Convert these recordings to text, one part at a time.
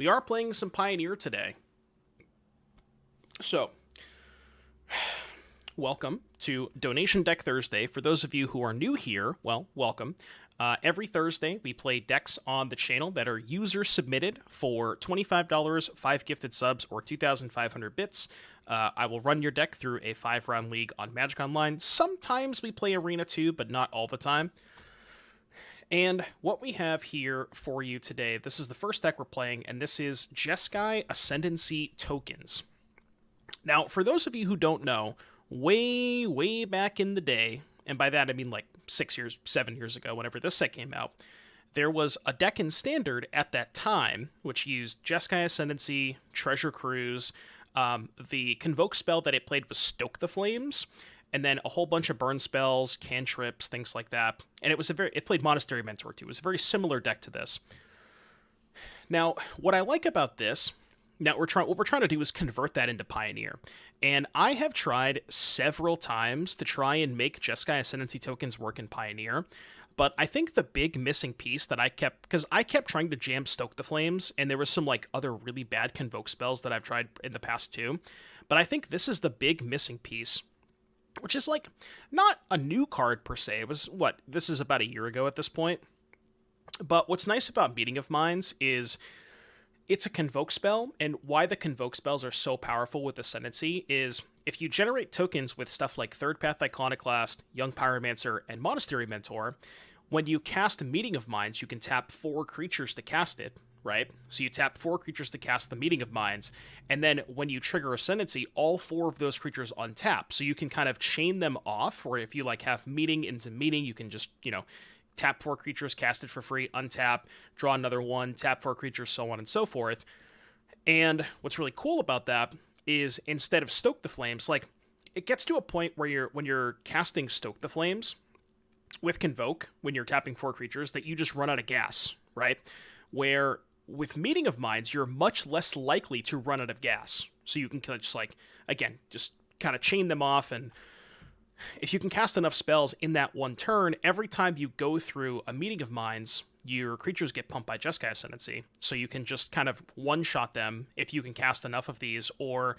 we are playing some Pioneer today. So, welcome to Donation Deck Thursday. For those of you who are new here, well, welcome. Every Thursday, we play decks on the channel that are user-submitted for $25, 5 gifted subs, or 2,500 bits. I will run your deck through a 5-round league on Magic Online. Sometimes we play Arena too, but not all the time. And what we have here for you today, this is the first deck we're playing, and this is JESKAI Ascendancy Tokens. Now, for those of you who don't know, way back in the day, and by that I mean like 6 years, 7 years ago, whenever this set came out, there was a deck in Standard at that time, which used JESKAI Ascendancy, Treasure Cruise. The Convoke spell that it played was Stoke the Flames, and then a whole bunch of burn spells, cantrips, things like that. And it played Monastery Mentor too. It was a very similar deck to this. Now, what I like about this, what we're trying to do is convert that into Pioneer. And I have tried several times to try and make JESKAI Ascendancy tokens work in Pioneer. But I think the big missing piece that I kept trying to jam Stoke the Flames, and there was some like other really bad Convoke spells that I've tried in the past too. But I think this is the big missing piece, which is like not a new card per se. It was this is about a year ago at this point. But what's nice about Meeting of Minds is it's a Convoke spell, and why the Convoke spells are so powerful with Ascendancy is if you generate tokens with stuff like Third Path Iconoclast, Young Pyromancer, and Monastery Mentor, when you cast Meeting of Minds, you can tap 4 creatures to cast it, right? So you tap 4 creatures to cast the Meeting of Minds, and then when you trigger Ascendancy, all 4 of those creatures untap. So you can kind of chain them off, where if you like have Meeting into Meeting, you can just, tap 4 creatures, cast it for free, untap, draw another one, tap 4 creatures, so on and so forth. And what's really cool about that is instead of Stoke the Flames, like it gets to a point where when you're casting Stoke the Flames with Convoke, when you're tapping 4 creatures, that you just run out of gas, right? Where with Meeting of Minds, you're much less likely to run out of gas. So you can just just kind of chain them off, and if you can cast enough spells in that one turn, every time you go through a Meeting of Minds, your creatures get pumped by JESKAI Ascendancy. So you can just kind of one-shot them if you can cast enough of these, or,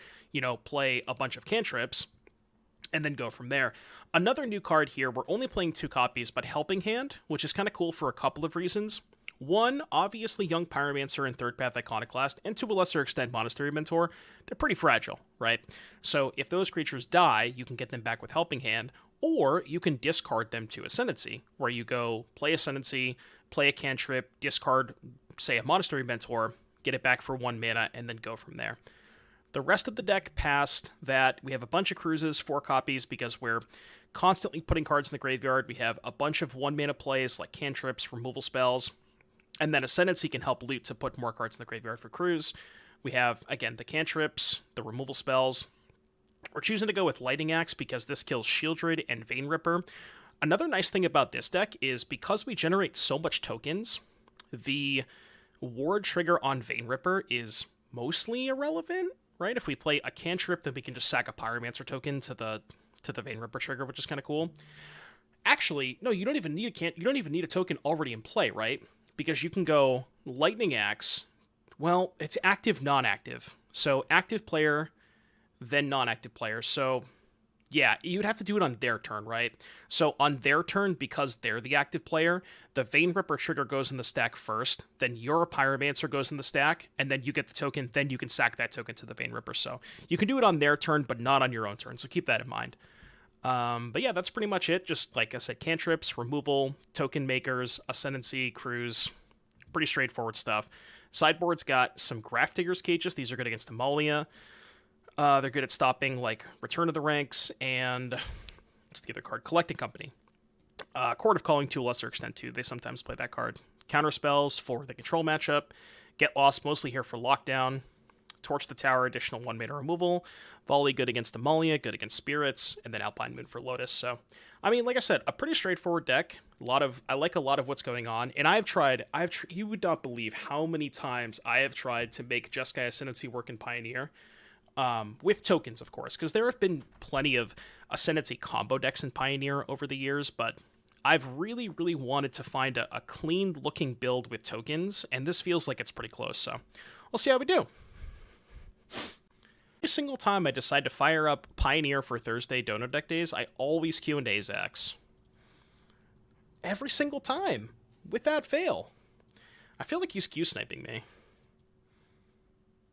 play a bunch of cantrips, and then go from there. Another new card here, we're only playing 2 copies, but Helping Hand, which is kind of cool for a couple of reasons. One, obviously Young Pyromancer and Third Path Iconoclast, and to a lesser extent Monastery Mentor, they're pretty fragile, right? So if those creatures die, you can get them back with Helping Hand, or you can discard them to Ascendancy, where you go play Ascendancy, play a cantrip, discard, say, a Monastery Mentor, get it back for 1 mana, and then go from there. The rest of the deck past that, we have a bunch of cruises, 4 copies, because we're constantly putting cards in the graveyard. We have a bunch of 1-mana plays like cantrips, removal spells, and then Ascendancy can help loot to put more cards in the graveyard for Cruise. We have, again, the cantrips, the removal spells. We're choosing to go with Lightning Axe because this kills Shieldred and Vein Ripper. Another nice thing about this deck is because we generate so much tokens, the ward trigger on Vein Ripper is mostly irrelevant, right? If we play a cantrip, then we can just sack a Pyromancer token to the Vein Ripper trigger, which is kind of cool. Actually, no, you don't even need a token already in play, right? Because you can go Lightning Axe. Well, it's active, non-active. So active player, then non-active player. So yeah, you'd have to do it on their turn, right? So on their turn, because they're the active player, the Vein Ripper trigger goes in the stack first, then your Pyromancer goes in the stack, and then you get the token, then you can sack that token to the Vein Ripper. So you can do it on their turn, but not on your own turn. So keep that in mind. But yeah, that's pretty much it. Just like I said, cantrips, removal, token makers, Ascendancy, Cruise, pretty straightforward stuff. Sideboard's got some Grafdigger's Cages. These are good against Amalia. They're good at stopping like Return of the Ranks and what's the other card? Collecting Company. Court of Calling to a lesser extent too. They sometimes play that card. Counter spells for the control matchup. Get Lost mostly here for lockdown. Torch the Tower, additional 1-mana removal. Volley, good against Amalia, good against Spirits, and then Alpine Moon for Lotus. So, I mean, like I said, a pretty straightforward deck. I like a lot of what's going on, and you would not believe how many times I have tried to make JESKAI Ascendancy work in Pioneer. With tokens, of course, because there have been plenty of Ascendancy combo decks in Pioneer over the years, but I've really, really wanted to find a clean-looking build with tokens, and this feels like it's pretty close, so we'll see how we do. Every single time I decide to fire up Pioneer for Thursday Dono deck days, I always Q&A Zax. Every single time, without fail. I feel like he's Q-sniping me.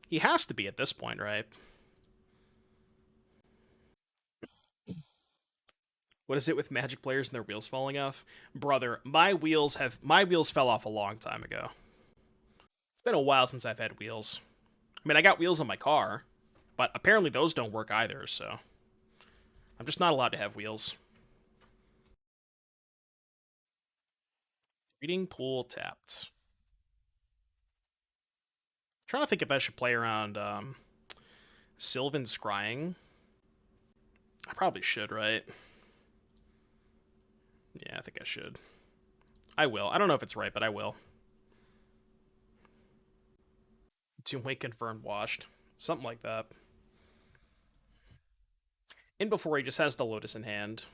He has to be at this point, right? What is it with Magic players and their wheels falling off? Brother, my wheels fell off a long time ago. It's been a while since I've had wheels. I mean, I got wheels on my car, but apparently those don't work either, so I'm just not allowed to have wheels. Reading pool tapped. I'm trying to think if I should play around Sylvan Scrying. I probably should, right? Yeah, I think I should. I will. I don't know if it's right, but I will. Doomway confirmed washed. Something like that. And before he just has the Lotus in hand.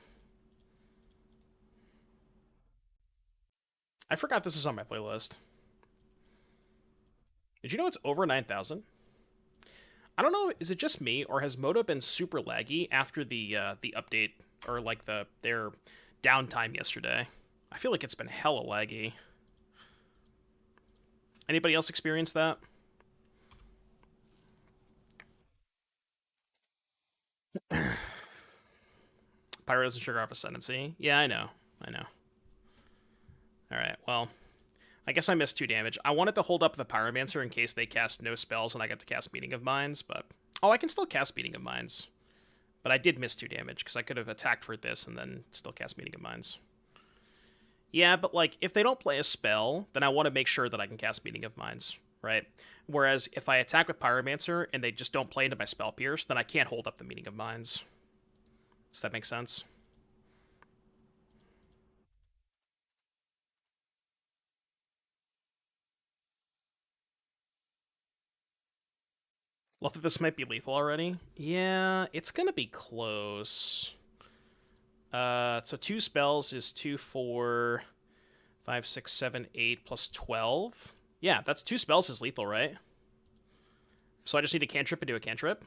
I forgot this was on my playlist. Did you know it's over 9,000? I don't know, is it just me, or has Moto been super laggy after the update, or like their downtime yesterday? I feel like it's been hella laggy. Anybody else experience that? Pyro doesn't trigger off Ascendancy. Yeah, I know. Alright, well, I guess I missed 2 damage. I wanted to hold up the Pyromancer in case they cast no spells and I got to cast Meeting of Minds, but... Oh, I can still cast Meeting of Minds. But I did miss 2 damage, because I could have attacked for this and then still cast Meeting of Minds. Yeah, but, like, if they don't play a spell, then I want to make sure that I can cast Meeting of Minds, right? Whereas, if I attack with Pyromancer and they just don't play into my Spell Pierce, then I can't hold up the Meeting of Minds. Does that make sense? Love that this might be lethal already. Yeah, it's gonna be close. So 2 spells is 2, 4, 5, 6, 7, 8 plus 12. Yeah, that's 2 spells is lethal, right? So I just need a cantrip into a cantrip.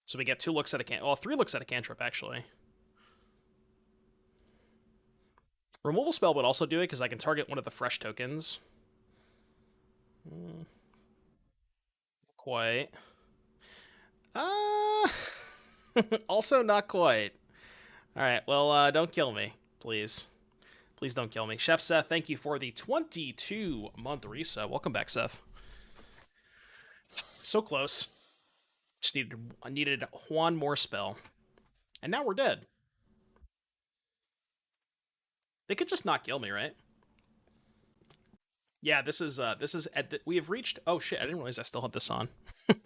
So we get 2 looks at a cantrip. Well, 3 looks at a cantrip, actually. Removal spell would also do it, because I can target one of the fresh tokens. Quite. Also not quite. Alright, well, don't kill me, please. Please don't kill me. Chef Seth, thank you for the 22-month resub. Welcome back, Seth. So close. Just needed one more spell. And now we're dead. They could just not kill me, right? Yeah, this is we have reached. Oh shit! I didn't realize I still had this on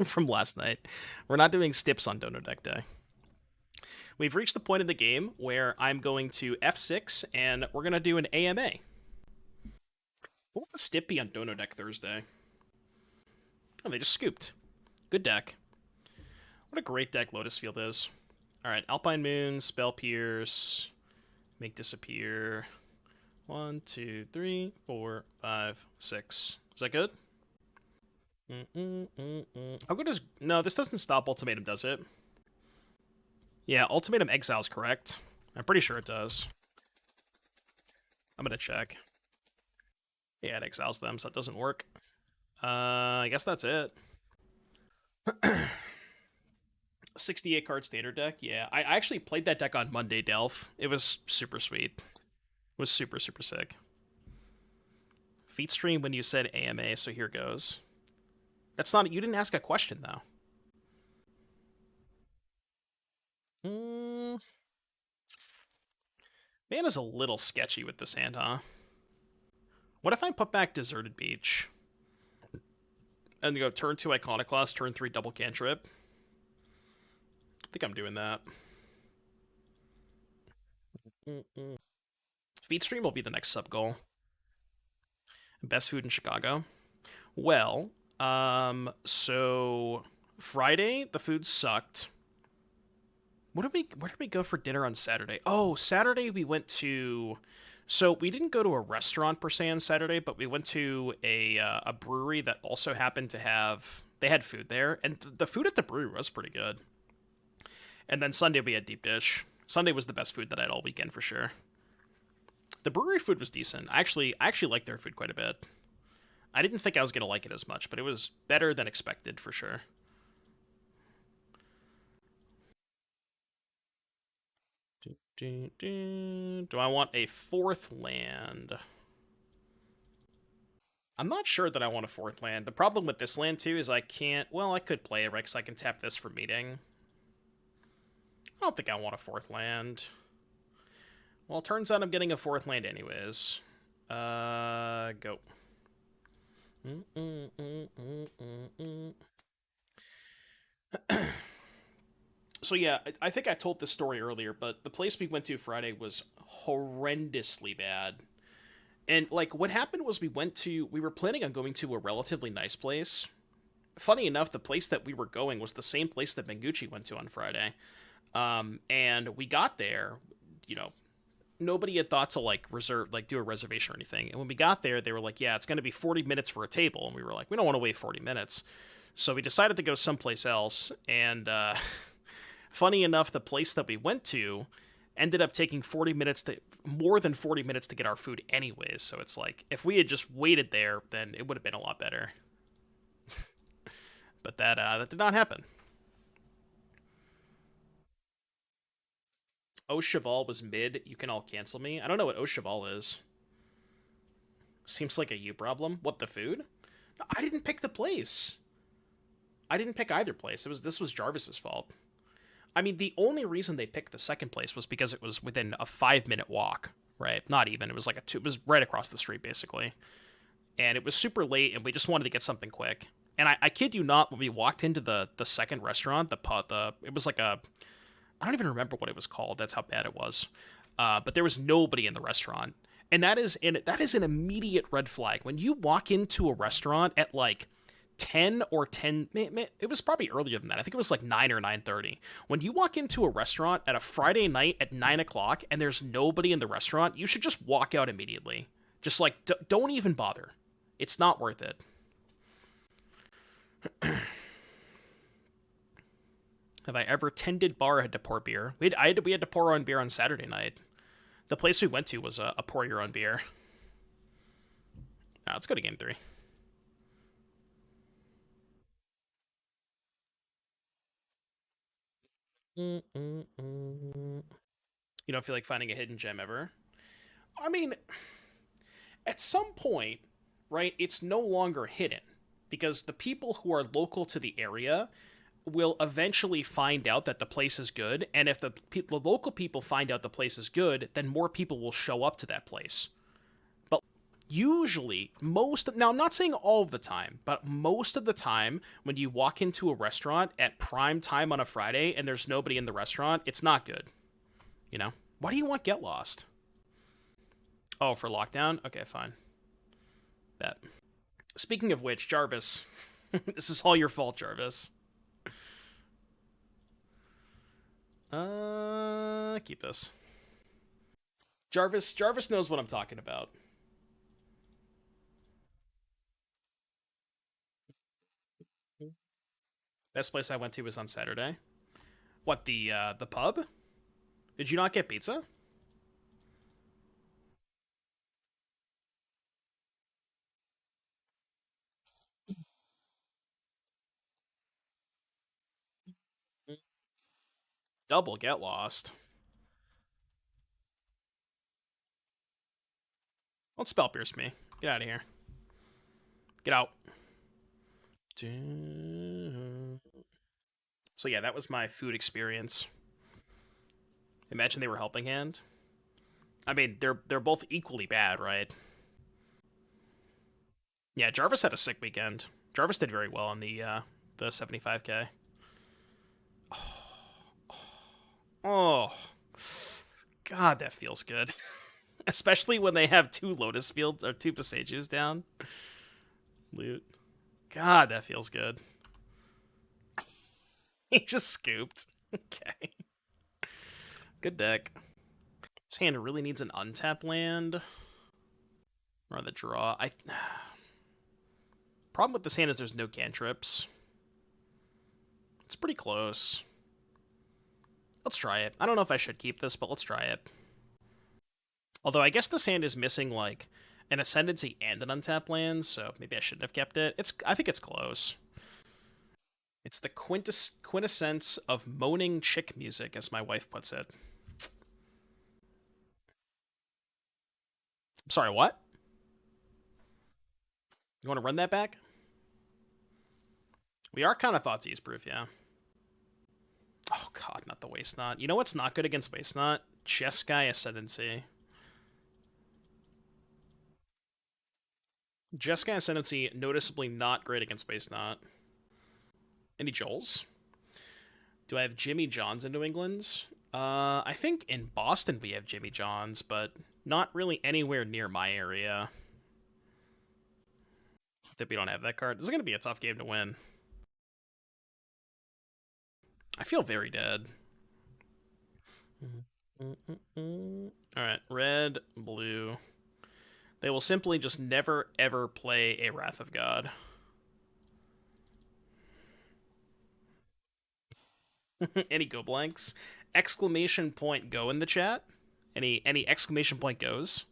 from last night. We're not doing stips on Dono Deck Day. We've reached the point in the game where I'm going to F6 and we're gonna do an AMA. What would the stip be on Dono Deck Thursday? Oh, they just scooped. Good deck. What a great deck Lotus Field is. All right, Alpine Moon, Spell Pierce, Make Disappear. 1, 2, 3, 4, 5, 6. Is that good? How good is... No, this doesn't stop Ultimatum, does it? Yeah, Ultimatum Exile's correct. I'm pretty sure it does. I'm gonna check. Yeah, it exiles them, so it doesn't work. I guess that's it. 68 card standard deck? Yeah, I actually played that deck on Monday, Delph. It was super sweet. It was super, super sick. Feet stream when you said AMA, so here goes. That's not... You didn't ask a question, though. Man is a little sketchy with this hand, huh? What if I put back Deserted Beach? And go turn 2 Iconoclast, turn 3 double cantrip? I think I'm doing that. Feed stream will be the next sub goal. Best food in Chicago. Well, so Friday the food sucked. Where did we go for dinner on Saturday? Oh, Saturday we went to. So we didn't go to a restaurant per se on Saturday, but we went to a brewery that also happened to have. They had food there, and the food at the brewery was pretty good. And then Sunday we had deep dish. Sunday was the best food that I had all weekend for sure. The brewery food was decent. I actually liked their food quite a bit. I didn't think I was gonna like it as much, but it was better than expected for sure. Do I want a fourth land? I'm not sure that I want a fourth land. The problem with this land too is I can't. Well, I could play it right because I can tap this for meeting. I don't think I want a fourth land. Well, it turns out I'm getting a fourth land anyways. Go. So yeah, I think I told this story earlier, but the place we went to Friday was horrendously bad. And like what happened was we were planning on going to a relatively nice place. Funny enough, the place that we were going was the same place that Mengucci went to on Friday. And we got there, you know, nobody had thought to like reserve like do a reservation or anything. And when we got there, they were like, "Yeah, it's going to be 40 minutes for a table." And we were like, "We don't want to wait 40 minutes." So we decided to go someplace else. And funny enough, the place that we went to ended up taking 40 minutes to more than 40 minutes to get our food anyways. So it's like if we had just waited there, then it would have been a lot better. But that did not happen. Cheval was mid. You can all cancel me. I don't know what Cheval is. Seems like a you problem. What, the food? No, I didn't pick the place. I didn't pick either place. This was Jarvis's fault. I mean, the only reason they picked the second place was because it was within a 5 minute walk, right? Not even. It was like a two. It was right across the street, basically. And it was super late, and we just wanted to get something quick. And I kid you not, when we walked into the second restaurant, it was like a I don't even remember what it was called. That's how bad it was. But there was nobody in the restaurant, and that is an immediate red flag. When you walk into a restaurant at like 10 or 10, it was probably earlier than that. I think it was like 9 or 9:30. When you walk into a restaurant at a Friday night at 9 o'clock and there's nobody in the restaurant, you should just walk out immediately. Just like don't even bother. It's not worth it. Have I ever tended bar had to pour beer? We had to pour our own beer on Saturday night. The place we went to was a pour your own beer. Let's go to game three. You don't feel like finding a hidden gem ever? I mean, at some point, right, it's no longer hidden because the people who are local to the area will eventually find out that the place is good, and if the local people find out the place is good, then more people will show up to that place. But usually, now I'm not saying all of the time, but most of the time when you walk into a restaurant at prime time on a Friday and there's nobody in the restaurant, it's not good, you know? Why do you want Get Lost? Oh, for lockdown? Okay, fine. Bet. Speaking of which, Jarvis, this is all your fault, Jarvis. Keep this. Jarvis knows what I'm talking about. Best place I went to was on Saturday. What, the pub? Did you not get pizza? Double Get Lost. Don't spell pierce me. Get out of here. Get out. So yeah, that was my food experience. Imagine they were helping hand. I mean, they're both equally bad, right? Yeah, Jarvis had a sick weekend. Jarvis did very well on the 75K. Oh, God, that feels good. Especially when they have two Lotus Fields or two Passages down. Loot. God, that feels good. He just scooped. Okay. Good deck. This hand really needs an untapped land. Or the draw. Problem with this hand is there's no cantrips. It's pretty close. Let's try it. I don't know if I should keep this, but let's try it. Although I guess this hand is missing, like, an Ascendancy and an untapped land, so maybe I shouldn't have kept it. I think it's close. It's the quintessence of moaning chick music, as my wife puts it. I'm sorry, what? You want to run that back? We are kind of Thoughtseize proof, yeah. Oh god, not the Waste Knot. You know what's not good against Waste Knot? Jeskai Ascendancy. Jeskai Ascendancy, noticeably not great against Waste Knot. Any Joels? Do I have Jimmy Johns in New England? I think in Boston we have Jimmy Johns, but not really anywhere near my area. I think we don't have that card. This is going to be a tough game to win. I feel very dead. Alright, red, blue. They will simply just never, ever play a Wrath of God. Any go blanks? Exclamation point go in the chat? Any exclamation point goes?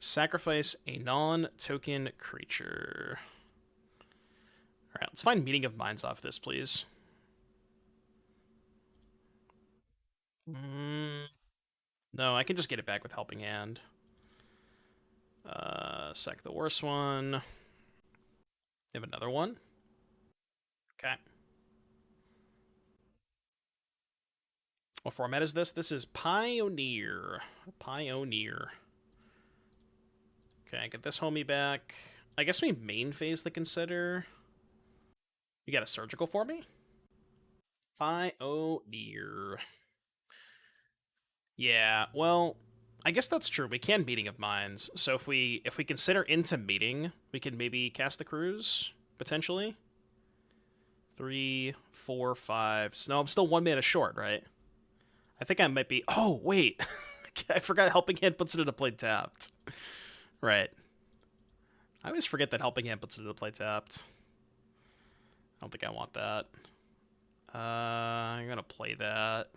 Sacrifice a non-token creature. Alright, let's find Meeting of Minds off this, please. No, I can just get it back with Helping Hand. Sack the worst one. We have another one. Okay. What format is this? This is Pioneer. Pioneer. Okay, get this homie back. I guess we main phase the Consider. You got a Surgical for me? Pioneer. Yeah, well, I guess that's true. We can Meeting of Minds. So if we consider into Meeting, we can maybe cast the Cruise, potentially. 3, 4, 5. No, I'm still 1 mana short, right? I think I might be... Oh, wait. I forgot Helping Hand puts it into play tapped. Right. I always forget that Helping Hand puts it into play tapped. I don't think I want that. I'm going to play that.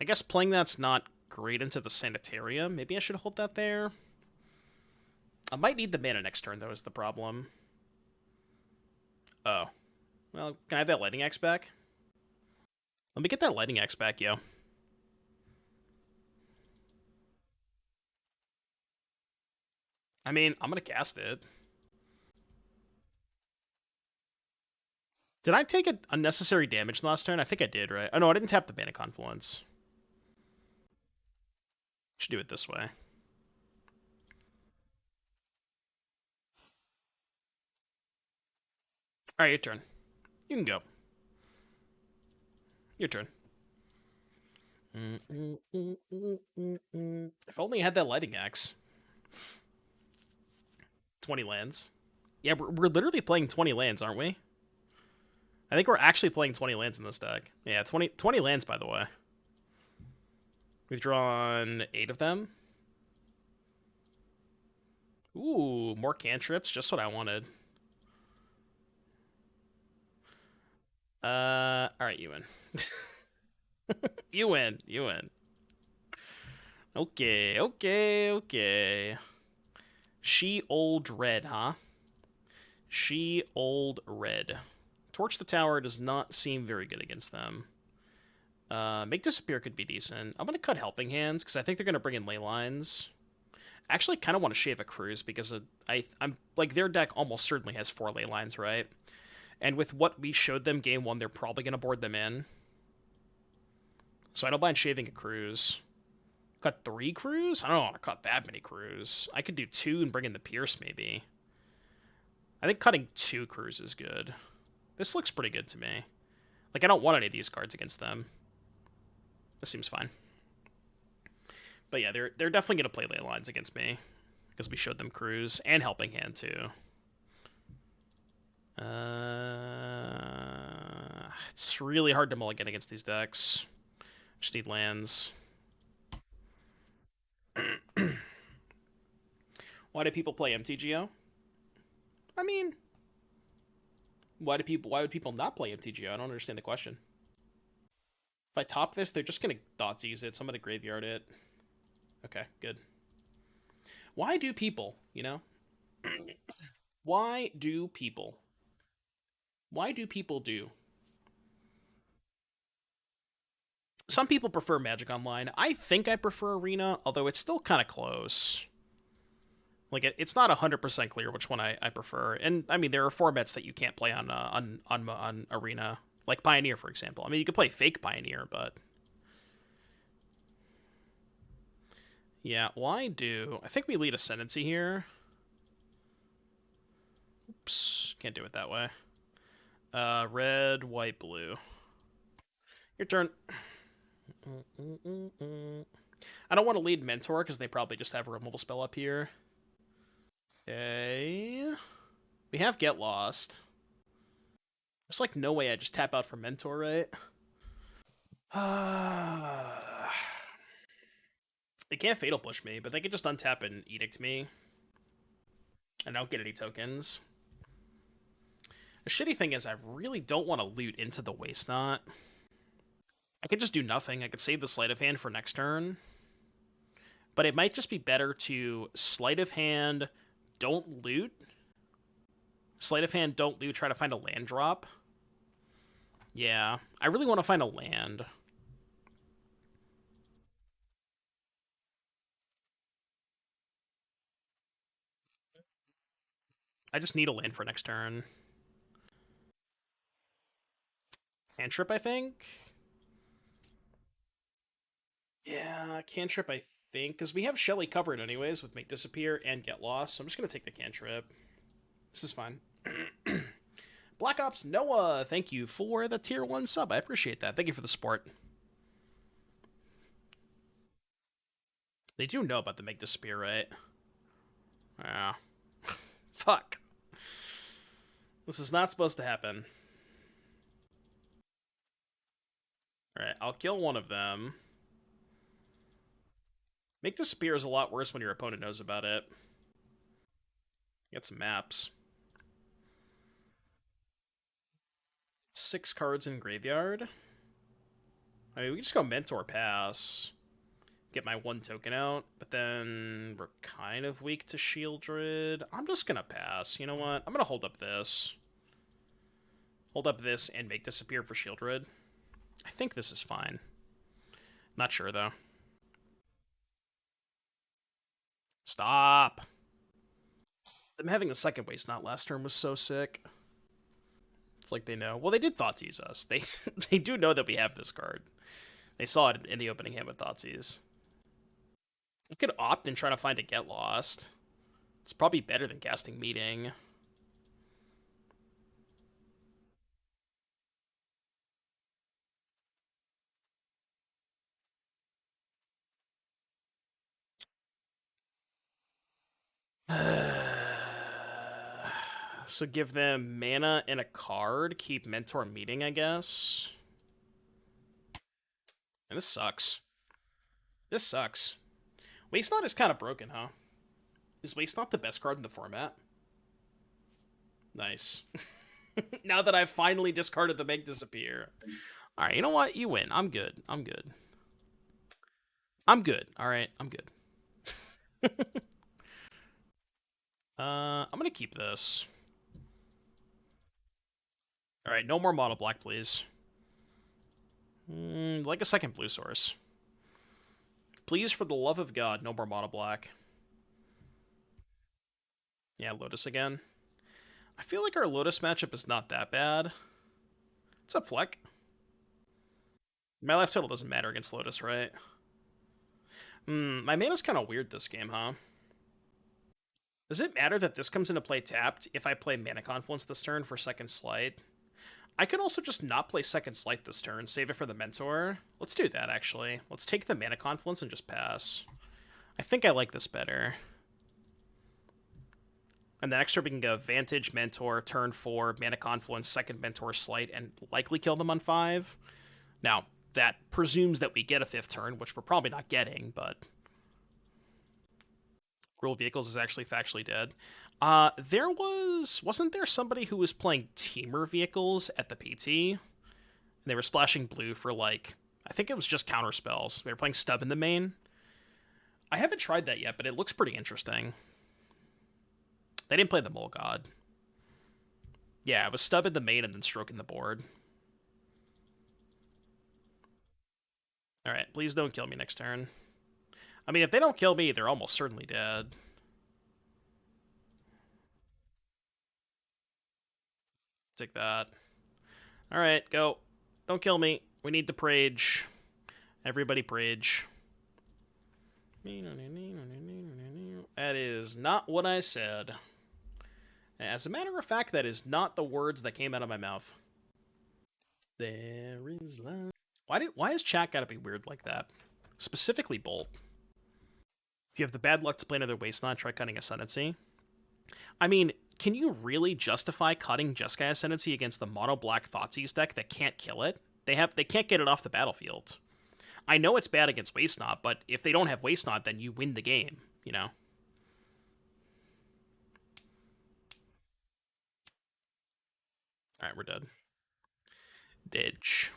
I guess playing that's not great into the Sanitarium. Maybe I should hold that there. I might need the mana next turn, though, is the problem. Oh. Well, can I have that Lightning Axe back? Let me get that Lightning Axe back, yo. I mean, I'm gonna cast it. Did I take unnecessary damage last turn? I think I did, right? Oh, no, I didn't tap the Mana Confluence. Should do it this way. Alright, your turn. You can go. Your turn. If only I had that Lightning Axe. 20 lands. Yeah, we're literally playing 20 lands, aren't we? I think we're actually playing 20 lands in this deck. Yeah, 20 lands, by the way. We've drawn 8 of them. Ooh, more cantrips. Just what I wanted. Alright, you win. You win. You win. Okay. She old red, huh? She old red. Torch the Tower does not seem very good against them. Make Disappear could be decent. I'm going to cut Helping Hands, because I think they're going to bring in Ley Lines. I actually kind of want to shave a Cruise, because I'm like, their deck almost certainly has 4 Ley Lines, right? And with what we showed them game 1, they're probably going to board them in. So I don't mind shaving a Cruise. Cut 3 Cruise? I don't want to cut that many Cruise. I could do 2 and bring in the Pierce, maybe. I think cutting 2 Cruise is good. This looks pretty good to me. Like, I don't want any of these cards against them. This seems fine. But yeah, they're definitely going to play Ley Lines against me. Because we showed them Cruise and Helping Hand, too. It's really hard to mulligan against these decks. Just need lands. Why do people play MTGO? I mean, why would people not play MTGO? I don't understand the question. If I top this, they're just gonna Thoughtseize it, so I'm gonna graveyard it. Okay, good. Why do people, you know? Why do people? Why do people do? Some people prefer Magic Online. I think I prefer Arena, although it's still kind of close. Like it's not 100% clear which one I prefer. And I mean, there are formats that you can't play on Arena, like Pioneer, for example. I mean, you could play fake Pioneer, but yeah. Why do I think we lead Ascendancy here? Oops, can't do it that way. Red, white, blue. Your turn. I don't want to lead Mentor because they probably just have a removal spell up here. Okay. We have Get Lost. There's like no way I just tap out for Mentor, right? They can't Fatal Push me, but they could just untap and Edict me. And I don't get any tokens. The shitty thing is I really don't want to loot into the Waste Knot. I could just do nothing. I could save the Sleight of Hand for next turn. But it might just be better to Sleight of Hand, don't loot. Sleight of Hand, don't loot, try to find a land drop. Yeah, I really want to find a land. I just need a land for next turn. Cantrip, I think? Yeah, Cantrip, I think. Because we have Shelly covered anyways with Make Disappear and Get Lost. So I'm just going to take the Cantrip. This is fine. Black Ops Noah, thank you for the tier 1 sub. I appreciate that. Thank you for the support. They do know about the Make Disappear, right? Yeah. Fuck. This is not supposed to happen. Alright, I'll kill one of them. Make Disappear is a lot worse when your opponent knows about it. Get some maps. 6 cards in graveyard. I mean, we can just go Mentor Pass. Get my 1 token out, but then we're kind of weak to Shieldred. I'm just gonna pass. You know what? I'm gonna hold up this. Hold up this and Make Disappear for Shieldred. I think this is fine. Not sure, though. Stop! Them having the second Waste Knot last turn was so sick. It's like they know. Well, they did Thoughtseize us. They do know that we have this card. They saw it in the opening hand with Thoughtseize. I could opt and try to find a Get Lost. It's probably better than casting Meeting. So give them mana and a card, keep Mentor Meeting, I guess. And this sucks. This sucks. Waste Knot is kind of broken, huh? Is Waste Knot the best card in the format? Nice. Now that I've finally discarded the Make Disappear. Alright, you know what? You win. I'm good. I'm good. I'm good. Alright, I'm good. I'm gonna keep this. Alright, no more mono black, please. Like a second blue source. Please, for the love of God, no more mono black. Yeah, Lotus again. I feel like our Lotus matchup is not that bad. What's up, Fleck? My life total doesn't matter against Lotus, right? My mana's kind of weird this game, huh? Does it matter that this comes into play tapped if I play Mana Confluence this turn for Second Slight? I could also just not play Second Slight this turn, save it for the Mentor. Let's do that, actually. Let's take the Mana Confluence and just pass. I think I like this better. And then next turn we can go Vantage, Mentor, turn 4, Mana Confluence, second Mentor Slight, and likely kill them on 5. Now, that presumes that we get a 5th turn, which we're probably not getting, but... Rule Vehicles is actually factually dead. Wasn't there somebody who was playing Teamer Vehicles at the PT? And they were splashing blue for, like, I think it was just counter spells. They were playing Stub in the main. I haven't tried that yet, but it looks pretty interesting. They didn't play the Mole God. Yeah, it was Stub in the main and then Stroke in the board. Alright, please don't kill me next turn. I mean, if they don't kill me, they're almost certainly dead. Take that. Alright, go. Don't kill me. We need to Prage. Everybody Prage. That is not what I said. As a matter of fact, that is not the words that came out of my mouth. There is love. Why has chat gotta be weird like that? Specifically Bolt. If you have the bad luck to play another Wasteland, try cutting Ascendancy. I mean, can you really justify cutting JESKAI Ascendancy against the mono black Thoughtseize deck that can't kill it? They can't get it off the battlefield. I know it's bad against Wastenaught, but if they don't have Wastenaught, then you win the game, you know? Alright, we're dead. Ditch.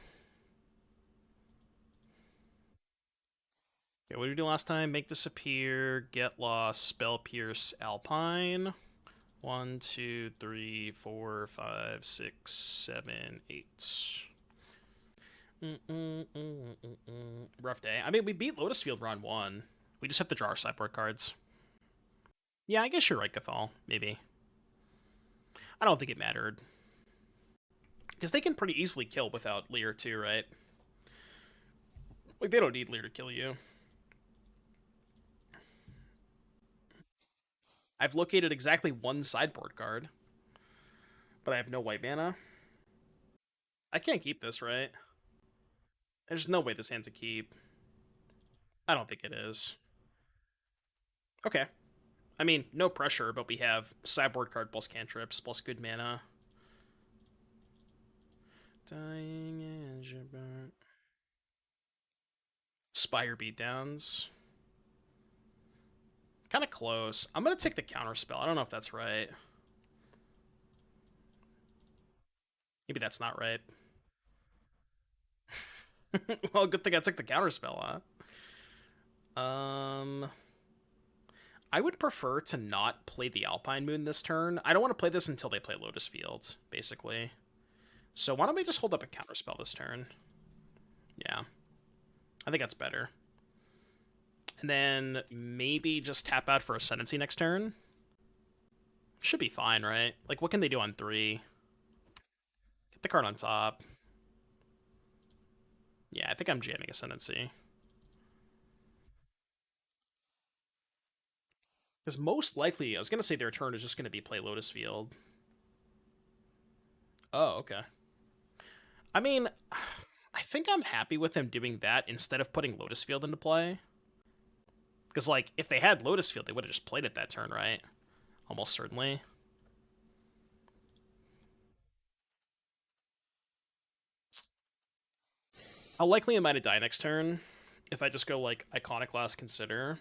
Okay, what did we do last time? Make Disappear, Get Lost, Spell Pierce, Alpine. 1, 2, 3, 4, 5, 6, 7, 8. Rough day. I mean, we beat Lotus Field round 1. We just have to draw our sideboard cards. Yeah, I guess you're right, Cathal. Maybe. I don't think it mattered. Because they can pretty easily kill without Leer too, right? Like, they don't need Leer to kill you. I've located exactly one sideboard card. But I have no white mana. I can't keep this, right? There's no way this hand's a keep. I don't think it is. Okay. I mean, no pressure, but we have sideboard card plus cantrips plus good mana. Dying as you burn. Spire beatdowns. Kind of close. I'm going to take the counter spell. I don't know if that's right. Maybe that's not right. Well, good thing I took the counter spell, huh? I would prefer to not play the Alpine Moon this turn. I don't want to play this until they play Lotus Field, basically. So why don't we just hold up a counter spell this turn? Yeah. I think that's better. And then maybe just tap out for Ascendancy next turn. Should be fine, right? Like, what can they do on 3? Get the card on top. Yeah, I think I'm jamming Ascendancy. Because most likely, I was going to say their turn is just going to be play Lotus Field. Oh, okay. I mean, I think I'm happy with them doing that instead of putting Lotus Field into play. Because, like, if they had Lotus Field, they would have just played it that turn, right? Almost certainly. How likely am I to die next turn if I just go, like, Iconoclast, Consider,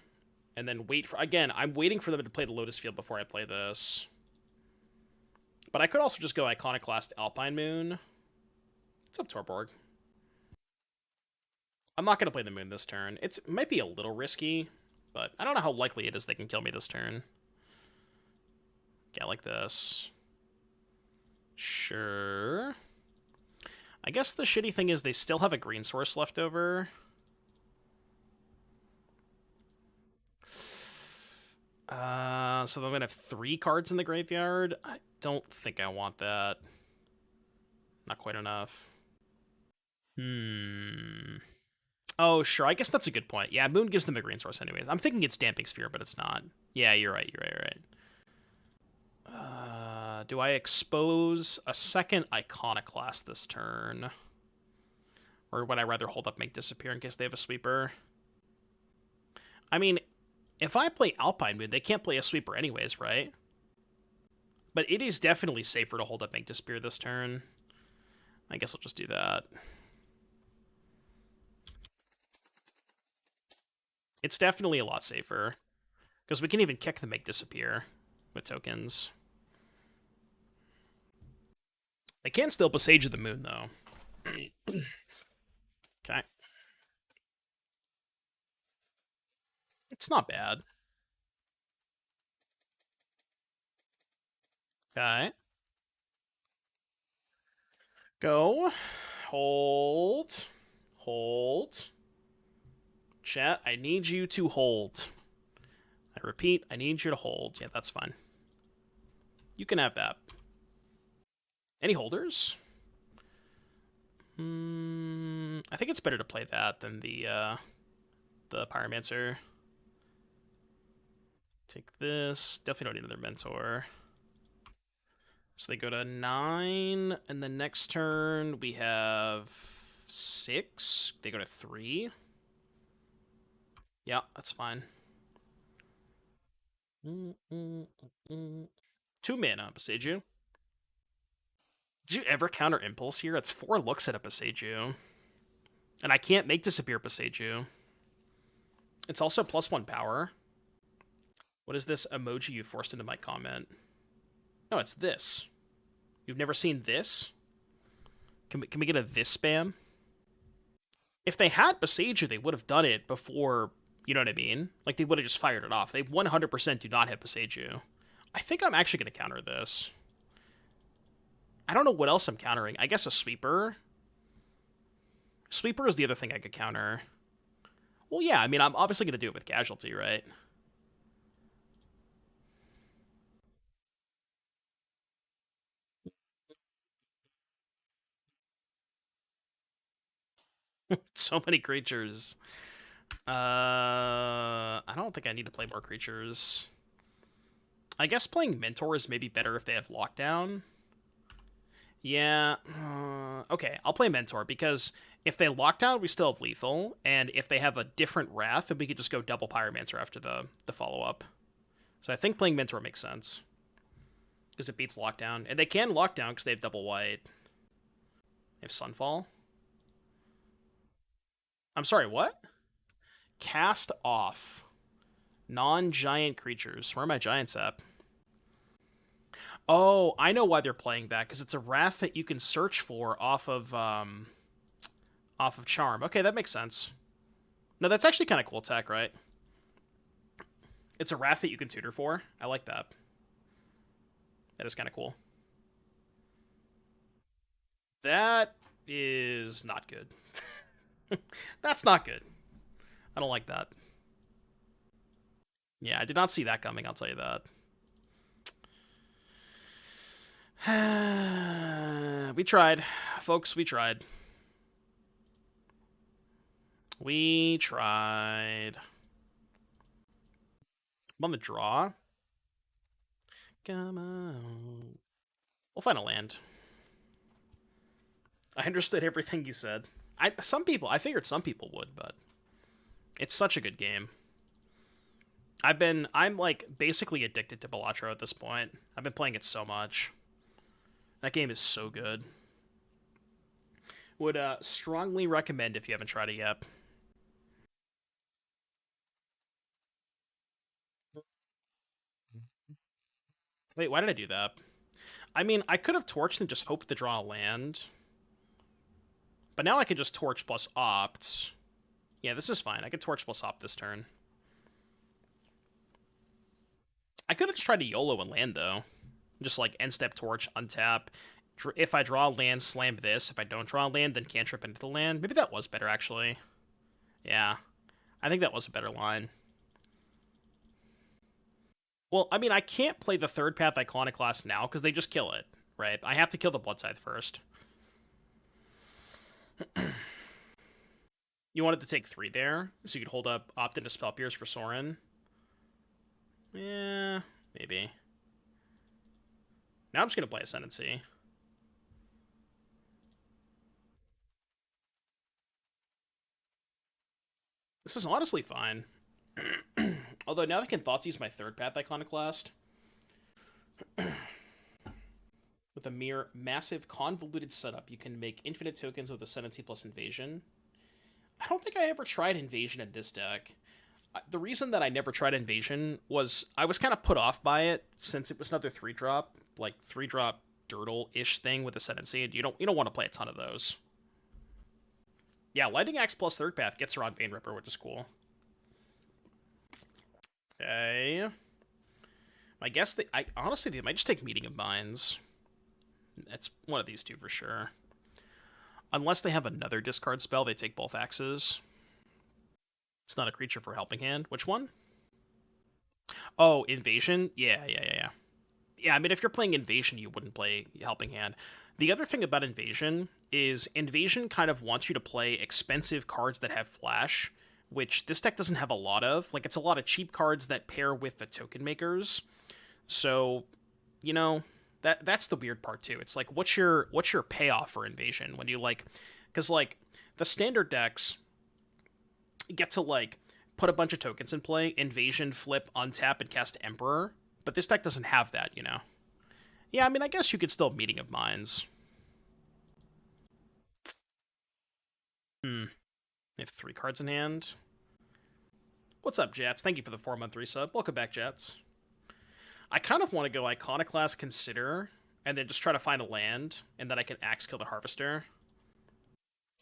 and then wait for... Again, I'm waiting for them to play the Lotus Field before I play this. But I could also just go Iconoclast, Alpine Moon. What's up, Torborg? I'm not going to play the Moon this turn. It might be a little risky, but I don't know how likely it is they can kill me this turn. Yeah, like this. Sure. I guess the shitty thing is they still have a green source left over. So I'm going to have 3 cards in the graveyard. I don't think I want that. Not quite enough. Oh, sure. I guess that's a good point. Yeah, Moon gives them a green source anyways. I'm thinking it's Damping Sphere, but it's not. Yeah, you're right. You're right. Do I expose a second Iconoclast this turn? Or would I rather hold up Make Disappear in case they have a sweeper? I mean, if I play Alpine Moon, they can't play a sweeper anyways, right? But it is definitely safer to hold up Make Disappear this turn. I guess I'll just do that. It's definitely a lot safer. Because we can even kick the Make Disappear with tokens. They can still Presage of the Moon, though. Okay. It's not bad. Okay. Go. Hold. Hold. Chat, I need you to hold. I repeat, I need you to hold. Yeah, that's fine. You can have that. Any holders? I think it's better to play that than the Pyromancer. Take this. Definitely don't need another Mentor. So they go to 9, and the next turn we have 6. They go to 3. Yeah, that's fine. 2 mana, Besiju. Did you ever counter Impulse here? It's 4 looks at a Besiju. And I can't make Disappear Besiju. It's also +1 power. What is this emoji you forced into my comment? No, it's this. You've never seen this? Can we get a this spam? If they had Besiju, they would have done it before, you know what I mean? Like, they would have just fired it off. They 100% do not have Besiju. I think I'm actually going to counter this. I don't know what else I'm countering. I guess a Sweeper. Sweeper is the other thing I could counter. Well, yeah, I mean, I'm obviously going to do it with Casualty, right? So many creatures. I don't think I need to play more creatures. I guess playing Mentor is maybe better if they have Lockdown. Yeah. Okay, I'll play Mentor, because if they lock down, we still have Lethal, and if they have a different Wrath, then we could just go double Pyromancer after the follow-up. So I think playing Mentor makes sense, because it beats Lockdown. And they can Lockdown because they have double white. They have Sunfall. I'm sorry, what? Cast off. Non-giant creatures. Where are my giants at? Oh, I know why they're playing that, because it's a Wrath that you can search for off of Charm. Okay, that makes sense. No, that's actually kind of cool tech, right? It's a Wrath that you can tutor for. I like that. That is kind of cool. That is not good. That's not good. I don't like that. Yeah, I did not see that coming, I'll tell you that. We tried. Folks, we tried. We tried. I'm on the draw. Come on. We'll find a land. I understood everything you said. I figured some people would, but it's such a good game. I'm like basically addicted to Balatro at this point. I've been playing it so much. That game is so good. Would strongly recommend if you haven't tried it yet. Wait, why did I do that? I mean, I could have torched and just hoped to draw a land. But now I can just torch plus opt. Yeah, this is fine. I could torch plus opt this turn. I could have just tried to YOLO and land, though. Just like end step torch, untap. If I draw a land, slam this. If I don't draw a land, then cantrip into the land. Maybe that was better, actually. Yeah. I think that was a better line. Well, I mean, I can't play the third path Iconoclast now because they just kill it, right? I have to kill the Blood Scythe first. You wanted to take 3 there, so you could hold up opt into Spell Pierce for Sorin. Yeah, maybe. Now I'm just going to play Ascendancy. This is honestly fine. Although now I can Thoughtseize my third path Iconoclast. With a mere massive convoluted setup, you can make infinite tokens with Ascendancy plus Invasion. I don't think I ever tried Invasion in this deck. The reason that I never tried Invasion was I was kind of put off by it since it was another 3-drop, like 3-drop Dirtle-ish thing with Ascendancy. You don't want to play a ton of those. Yeah, Lightning Axe plus Third Path gets her on Vein Ripper, which is cool. Okay. I guess honestly they might just take Meeting of Minds. That's one of these two for sure. Unless they have another discard spell, they take both axes. It's not a creature for Helping Hand. Which one? Oh, Invasion? Yeah. Yeah, I mean, if you're playing Invasion, you wouldn't play Helping Hand. The other thing about Invasion is Invasion kind of wants you to play expensive cards that have flash, which this deck doesn't have a lot of. Like, it's a lot of cheap cards that pair with the token makers. So, you know, that's the weird part too. It's like, what's your payoff for Invasion when you like, because like the standard decks get to like put a bunch of tokens in play, Invasion, flip, untap, and cast Emperor, but this deck doesn't have that, you know. Yeah, I mean, I guess you could still Meeting of Minds. They have 3 cards in hand. What's up, Jats? Thank you for the 4-month resub. Welcome back, Jats. I kind of want to go Iconoclast, Consider, and then just try to find a land, and then I can Axe Kill the Harvester.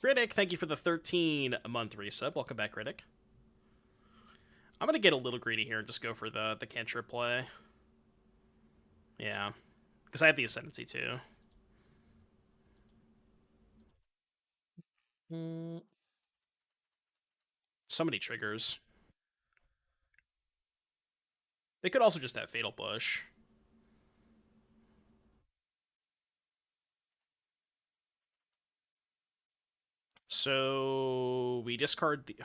Critic, thank you for the 13-month resub. Welcome back, Critic. I'm going to get a little greedy here and just go for the cantrip play. Yeah, because I have the Ascendancy too. So many triggers. They could also just have Fatal Push. So we discard the... Do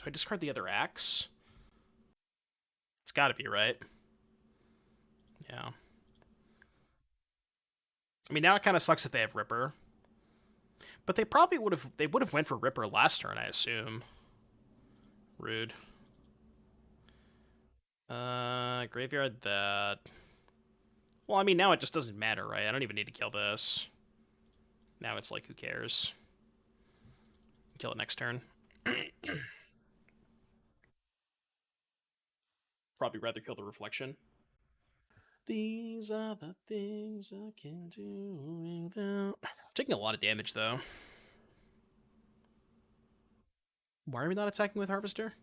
I discard the other axe? It's gotta be, right? Yeah. I mean, now it kind of sucks if they have Ripper. But they probably would have... They would have went for Ripper last turn, I assume. Rude. Graveyard that. Well, I mean, now it just doesn't matter, right? I don't even need to kill this. Now it's like, who cares? Kill it next turn. Probably rather kill the Reflection. These are the things I can do without... Taking a lot of damage, though. Why are we not attacking with Harvester?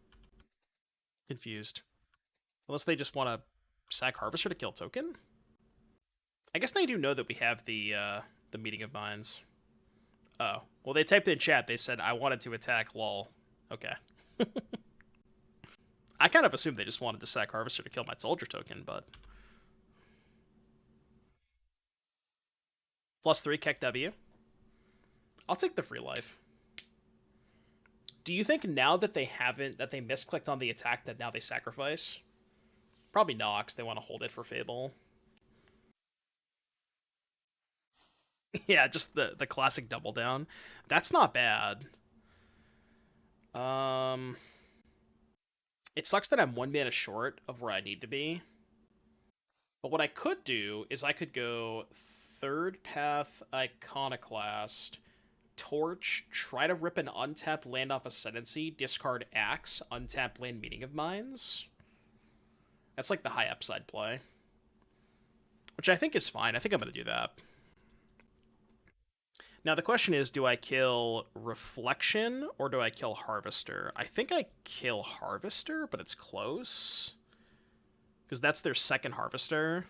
Confused. Unless they just want to sack Harvester to kill token? I guess they do know that we have the Meeting of Minds. Oh. Well, they typed in chat. They said, I wanted to attack, lol. Okay. I kind of assumed they just wanted to sack Harvester to kill my soldier token, but... +3 Keck W. I'll take the free life. Do you think now that they misclicked on the attack, that now they sacrifice? Probably not, because they want to hold it for Fable. Yeah, just the classic double down. That's not bad. It sucks that I'm 1 mana short of where I need to be. But what I could do is I could go Third Path Iconoclast, Torch, try to rip an untapped land off Ascendancy, discard Axe, untap land Meeting of Minds. That's like the high upside play. Which I think is fine. I think I'm going to do that. Now the question is, do I kill Reflection or do I kill Harvester? I think I kill Harvester, but it's close. Because that's their second Harvester.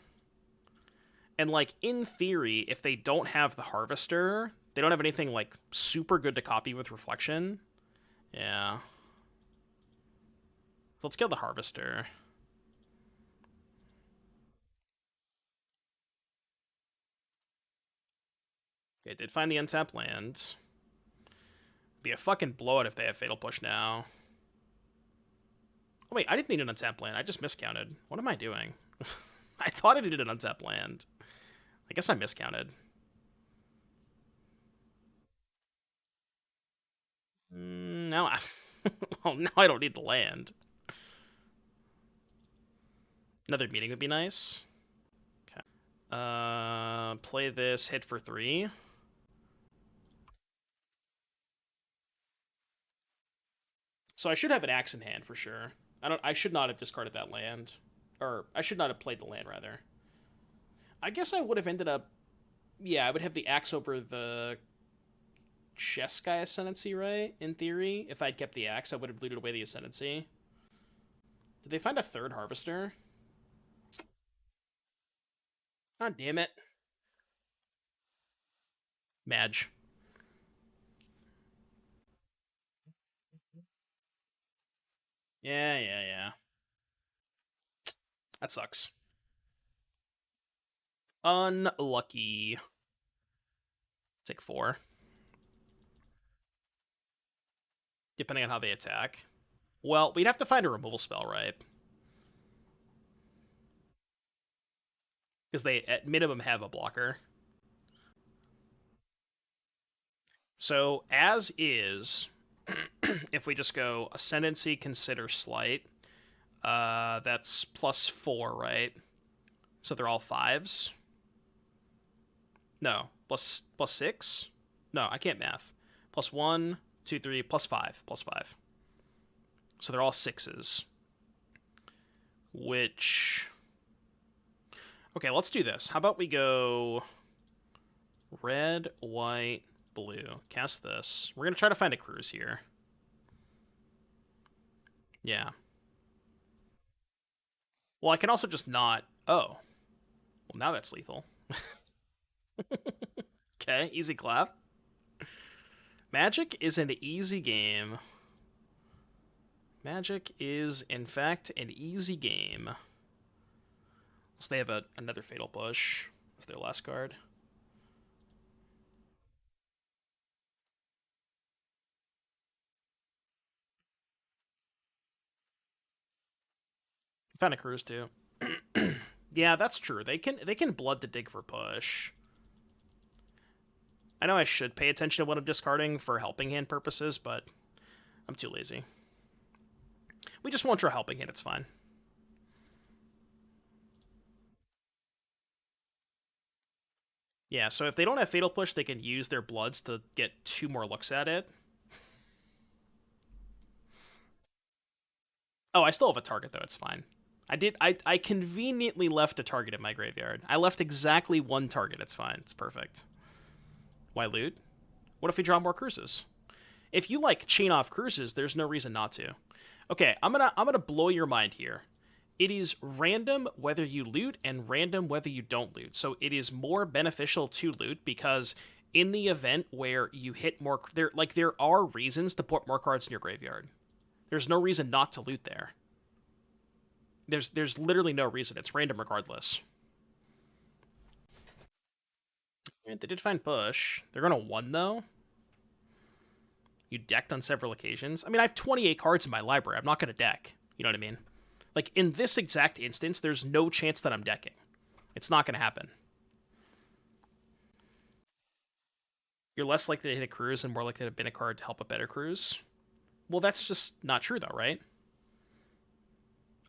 And, like, in theory, if they don't have the Harvester, they don't have anything, like, super good to copy with Reflection. Yeah. So let's kill the Harvester. Okay, did find the untapped land. Be a fucking blowout if they have Fatal Push now. Oh, wait, I didn't need an untapped land. I just miscounted. What am I doing? I thought I needed an untapped land. I guess I miscounted. Now well, now I don't need the land. Another meeting would be nice. Okay. Play this, hit for 3. So I should have an axe in hand for sure. I should not have discarded that land. Or, I should not have played the land, rather. I guess I would have ended up... Yeah, I would have the axe over the JESKAI Ascendancy, right? In theory. If I'd kept the axe, I would have looted away the Ascendancy. Did they find a third Harvester? God damn it. Madge. Yeah. That sucks. Unlucky. Take 4. Depending on how they attack. Well, we'd have to find a removal spell, right? Because they, at minimum, have a blocker. So, as is, if we just go Ascendancy, consider Slight, that's +4, right? So they're all 5s? No. Plus 6? No, I can't math. +1, 2, 3, +5. +5. So they're all 6s. Which... Okay, let's do this. How about we go... Red, white, blue. Cast this. We're going to try to find a cruise here. Yeah. Well, I can also just not... Oh. Well, now that's lethal. Okay, easy clap. Magic is an easy game. Magic is, in fact, an easy game. So they have another Fatal Push. That's their last card. Found a cruise too. Yeah, that's true. They can blood to dig for push. I know I should pay attention to what I'm discarding for helping hand purposes, but I'm too lazy. We just won't draw helping hand, it's fine. Yeah, so if they don't have Fatal Push, they can use their bloods to get 2 more looks at it. Oh, I still have a target, though. It's fine. I conveniently left a target in my graveyard. I left exactly 1 target. It's fine. It's perfect. Why loot? What if we draw more cruises? If you, like, chain off cruises, there's no reason not to. Okay, I'm gonna blow your mind here. It is random whether you loot and random whether you don't loot. So it is more beneficial to loot because in the event where you hit more... There are reasons to put more cards in your graveyard. There's no reason not to loot there. There's literally no reason. It's random regardless. They did find push. They're going to 1, though. You decked on several occasions. I mean, I have 28 cards in my library. I'm not going to deck. You know what I mean? Like, in this exact instance, there's no chance that I'm decking. It's not going to happen. You're less likely to hit a cruise and more likely to bin a card to help a better cruise. Well, that's just not true, though, right?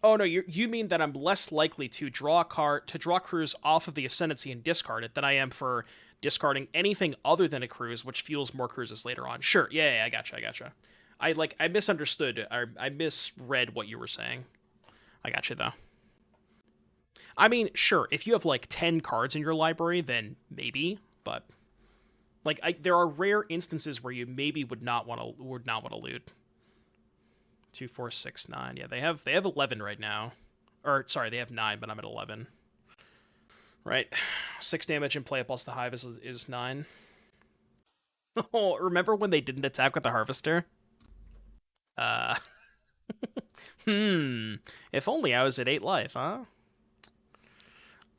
Oh, no, you mean that I'm less likely to draw a card, to draw cruise off of the Ascendancy and discard it than I am for discarding anything other than a cruise, which fuels more cruises later on. Sure, yeah, I gotcha. I misunderstood, or I misread what you were saying. I gotcha, though. I mean, sure, if you have, like, 10 cards in your library, then maybe, but... Like, there are rare instances where you maybe would not want to loot. 2, 4, 6, 9. Yeah, they have 11 right now. Or, sorry, they have 9, but I'm at 11. Right. 6 damage in play plus the Hive is 9. Oh, remember when they didn't attack with the Harvester? If only I was at 8 life, huh?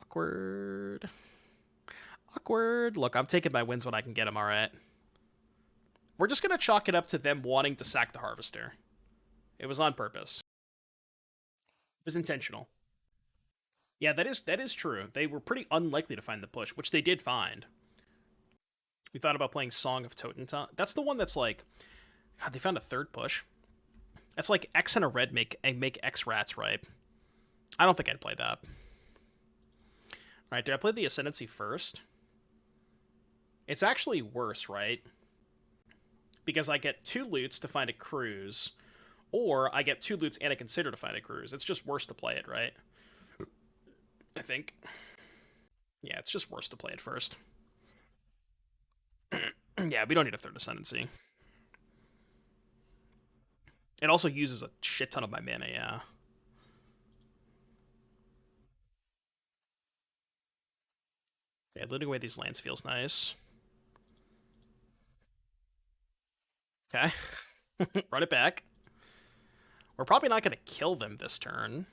Awkward. Look, I'm taking my wins when I can get them, alright? We're just going to chalk it up to them wanting to sack the Harvester. It was on purpose. It was intentional. Yeah, that is true. They were pretty unlikely to find the push, which they did find. We thought about playing Song of Totentan. That's the one that's like... God, they found a third push. That's like X and a red make X rats, right? I don't think I'd play that. Alright, did I play the Ascendancy first? It's actually worse, right? Because I get 2 loots to find a cruise, Or I get 2 loots and I consider to find a cruise. It's just worse to play it, right? I think. Yeah, it's just worse to play it first. Yeah, we don't need a third Ascendancy. It also uses a shit ton of my mana, yeah. Yeah, looting away these lands feels nice. Okay. Run it back. We're probably not going to kill them this turn.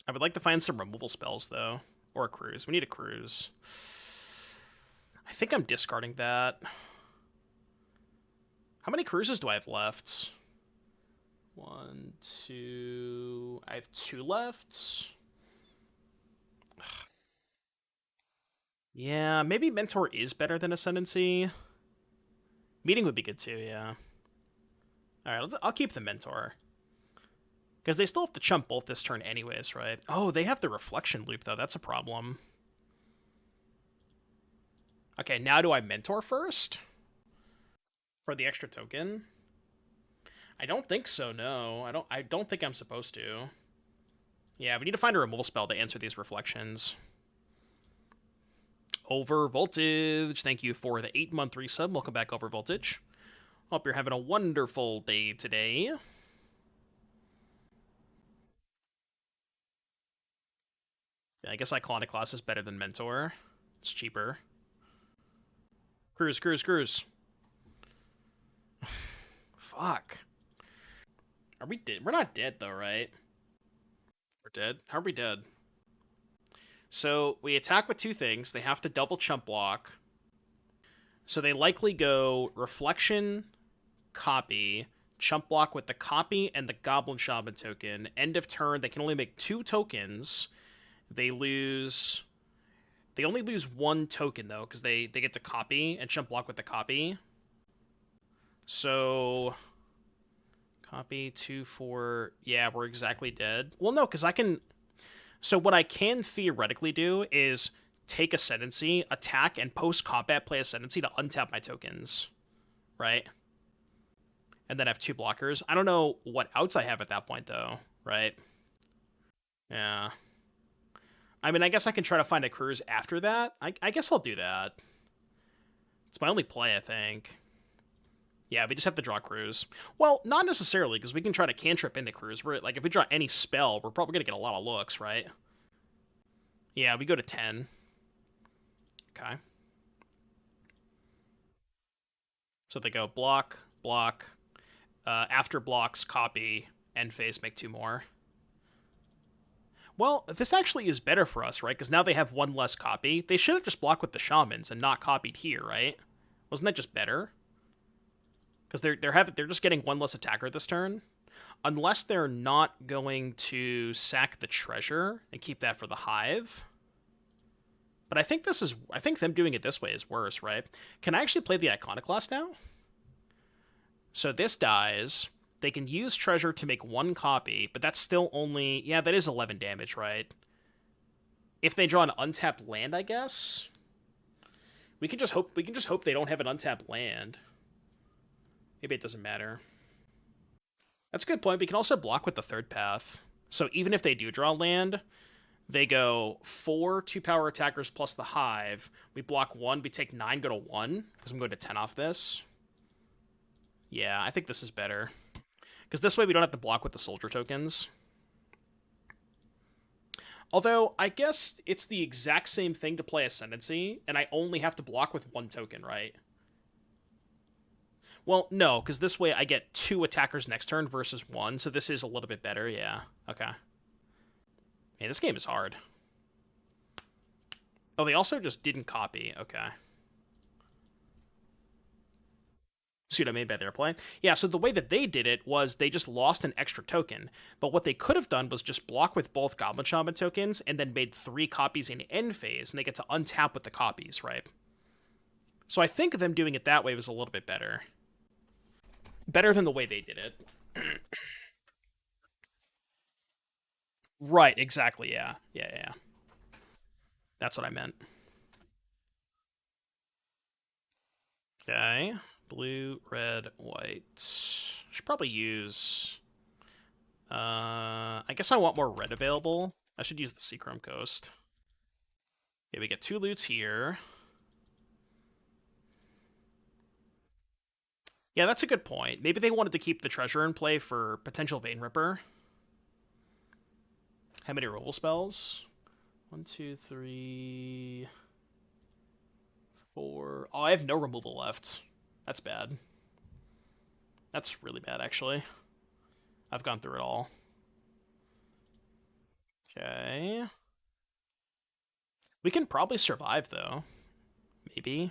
I would like to find some removal spells, though. Or a cruise. We need a cruise. I think I'm discarding that. How many cruises do I have left? 1, 2... I have 2 left? Yeah, maybe Mentor is better than Ascendancy. Meeting would be good too, yeah. Alright, I'll keep the Mentor. Because they still have to chump both this turn anyways, right? Oh, they have the Reflection Loop, though. That's a problem. Okay, now do I Mentor first? For the extra token? I don't think so, no. I don't think I'm supposed to. Yeah, we need to find a removal spell to answer these reflections. Over Voltage, thank you for the 8-month resub. Welcome back, Over Voltage. Hope you're having a wonderful day today. Yeah, I guess Iconoclast is better than Mentor. It's cheaper. Cruise, cruise, cruise. Fuck. Are we dead? We're not dead, though, right? We're dead? How are we dead? So, we attack with 2 things. They have to double chump block. So they likely go Reflection, Copy, chump block with the Copy and the Goblin Shaman token. End of turn, they can only make 2 tokens. They only lose 1 token, though, because they get to Copy and chump block with the Copy. So... Copy, 2, 4... Yeah, we're exactly dead. Well, no, because I can... So what I can theoretically do is take Ascendancy, attack, and post-combat play Ascendancy to untap my tokens. Right? And then have 2 blockers. I don't know what outs I have at that point, though. Right? Yeah. I mean, I guess I can try to find a cruise after that. I guess I'll do that. It's my only play, I think. Yeah, we just have to draw cruise. Well, not necessarily, because we can try to cantrip into cruise. Like, if we draw any spell, we're probably going to get a lot of looks, right? Yeah, we go to 10. Okay. So they go block, block, after blocks, copy, end phase, make 2 more. Well, this actually is better for us, right? Because now they have 1 less copy. They should have just blocked with the shamans and not copied here, right? Wasn't that just better? Because they're just getting 1 less attacker this turn. Unless they're not going to sack the treasure and keep that for the hive. But I think them doing it this way is worse, right? Can I actually play the Iconoclast now? So this dies. They can use treasure to make 1 copy, but that's still only... Yeah, that is 11 damage, right? If they draw an untapped land, I guess? We can just hope they don't have an untapped land. Maybe it doesn't matter. That's a good point. We can also block with the 3rd path. So even if they do draw land, they go 4 2-power attackers plus the hive. We block 1. We take 9, go to 1, because I'm going to 10 off this. Yeah, I think this is better. Because this way we don't have to block with the soldier tokens. Although, I guess it's the exact same thing to play Ascendancy, and I only have to block with 1 token, right? Well, no, because this way I get 2 attackers next turn versus 1, so this is a little bit better, yeah. Okay. Yeah, this game is hard. Oh, they also just didn't copy. Okay. Pseudo made by their play. Yeah, so the way that they did it was they just lost an extra token. But what they could have done was just block with both Goblin Shaman tokens and then made 3 copies in end phase, and they get to untap with the copies, right? So I think them doing it that way was a little bit better. Better than the way they did it. Right, exactly, yeah. Yeah. That's what I meant. Okay. blue, red, white. Should probably use... I guess I want more red available. I should use the Seachrome Coast. Okay, we get 2 loots here. Yeah, that's a good point. Maybe they wanted to keep the treasure in play for potential Vein Ripper. How many removal spells? 1, 2, 3, 4. Oh, I have no removal left. That's bad. That's really bad, actually. I've gone through it all. Okay. We can probably survive, though. Maybe.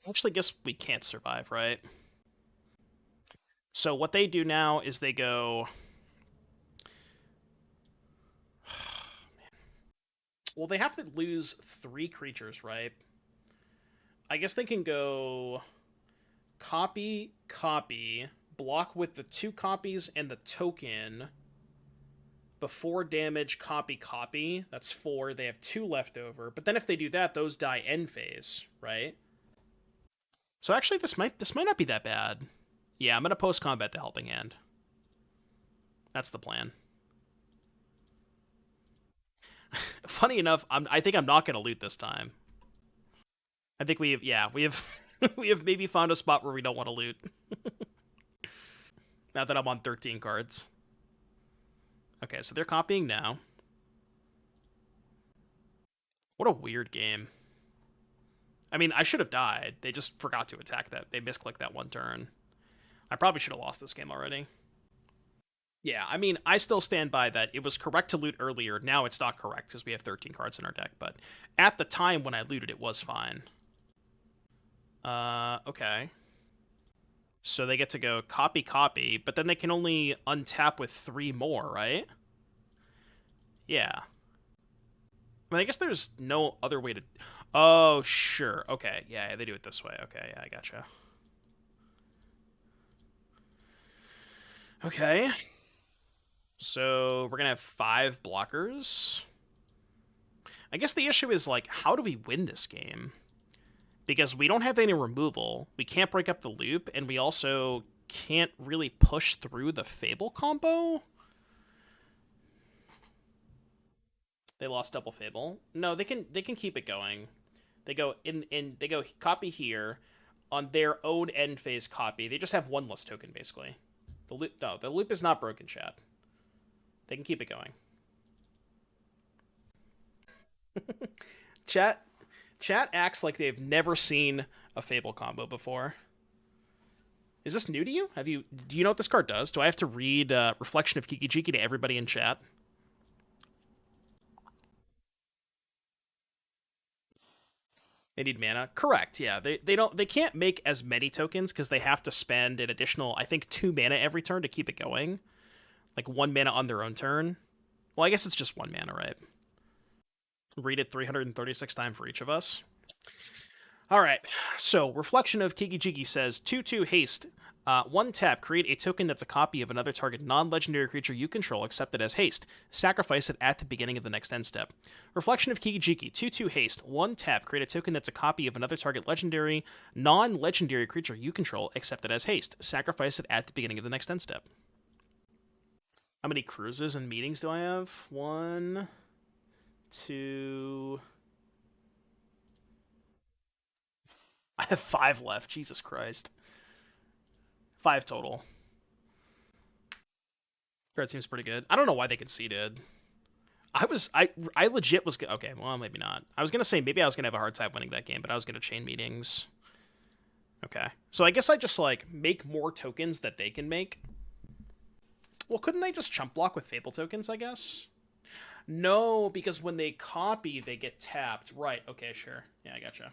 Actually, guess we can't survive, right? So what they do now is they go... Well, they have to lose 3 creatures, right? I guess they can go... Copy, copy, block with the 2 copies and the token... Before damage, copy, copy. That's 4. They have 2 left over. But then if they do that, those die end phase, right? So actually, this might not be that bad. Yeah, I'm going to post-combat the Helping Hand. That's the plan. Funny enough, I think I'm not going to loot this time. I think we have we have maybe found a spot where we don't want to loot. Now that I'm on 13 cards. Okay, so they're copying now. What a weird game. I mean, I should have died. They just forgot to attack that. They misclicked that one turn. I probably should have lost this game already. Yeah, I mean, I still stand by that it was correct to loot earlier. Now it's not correct because we have 13 cards in our deck. But at the time when I looted, it was fine. Okay. So they get to go copy, copy, but then they can only untap with 3 more, right? Yeah. I mean, I guess there's no other way to... Oh, sure. Okay, yeah, they do it this way. Okay, yeah, I gotcha. Okay. So we're going to have 5 blockers. I guess the issue is, like, how do we win this game? Because we don't have any removal, we can't break up the loop, and we also can't really push through the Fable combo. They lost double Fable. No, they can keep it going. They go they go copy here on their own end phase copy. They just have 1 less token basically. The loop is not broken, chat. They can keep it going. Chat acts like they've never seen a Fable combo before. Is this new to you? Do you know what this card does? Do I have to read Reflection of Kiki-Jiki to everybody in chat? They need mana. Correct, yeah. They can't make as many tokens because they have to spend an additional, I think, 2 mana every turn to keep it going. Like 1 mana on their own turn. Well, I guess it's just 1 mana, right? Read it 336 times for each of us. All right, so Reflection of Kiki-Jiki says 2/2 haste. 1 tap, create a token that's a copy of another target non-legendary creature you control, except it as haste. Sacrifice it at the beginning of the next end step. Reflection of Kiki-Jiki, 2/2 haste. 1 tap, create a token that's a copy of another target legendary, non-legendary creature you control, except it as haste. Sacrifice it at the beginning of the next end step. How many cruises and meetings do I have? 1, 2... I have 5 left. Jesus Christ. 5 total. Card seems pretty good. I don't know why they conceded. I legit was... Okay, well, maybe not. I was going to say maybe I was going to have a hard time winning that game, but I was going to chain meetings. Okay. So I guess I just, like, make more tokens that they can make. Well, couldn't they just chump block with Fable tokens, I guess? No, because when they copy, they get tapped. Right, okay, sure. Yeah, I gotcha.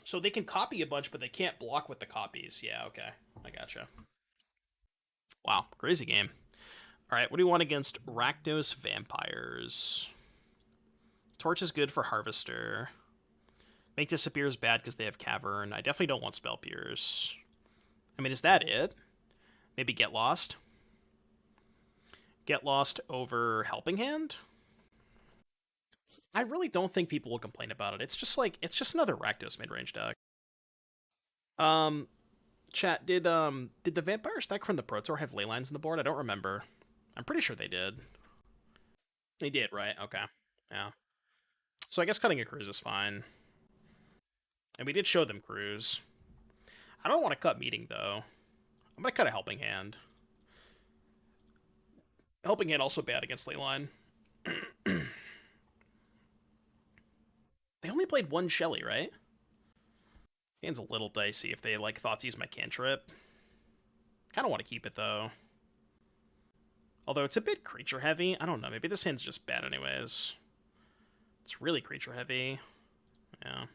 So they can copy a bunch, but they can't block with the copies. Yeah, okay. I gotcha. Wow, crazy game. All right, what do you want against Rakdos Vampires? Torch is good for Harvester. Make Disappear is bad because they have Cavern. I definitely don't want Spell Pierce. I mean, is that it? Maybe Get Lost? Get Lost over Helping Hand? I really don't think people will complain about it. It's just like, it's just another Rakdos mid-range deck. Um, Chat, did the Vampire stack from the Pro Tour have ley lines in the board? I don't remember. I'm pretty sure they did. They did, right? Okay. Yeah. So I guess cutting a cruise is fine. And we did show them cruise. I don't want to cut meeting, though. I'm going to cut a helping hand. Helping hand also bad against leyline. They only played one Shelly, right? Hand's a little dicey if they, like, Thoughtseize my cantrip. Kind of want to keep it, though. Although it's a bit creature heavy. I don't know. Maybe this hand's just bad anyways. It's really creature heavy. Yeah.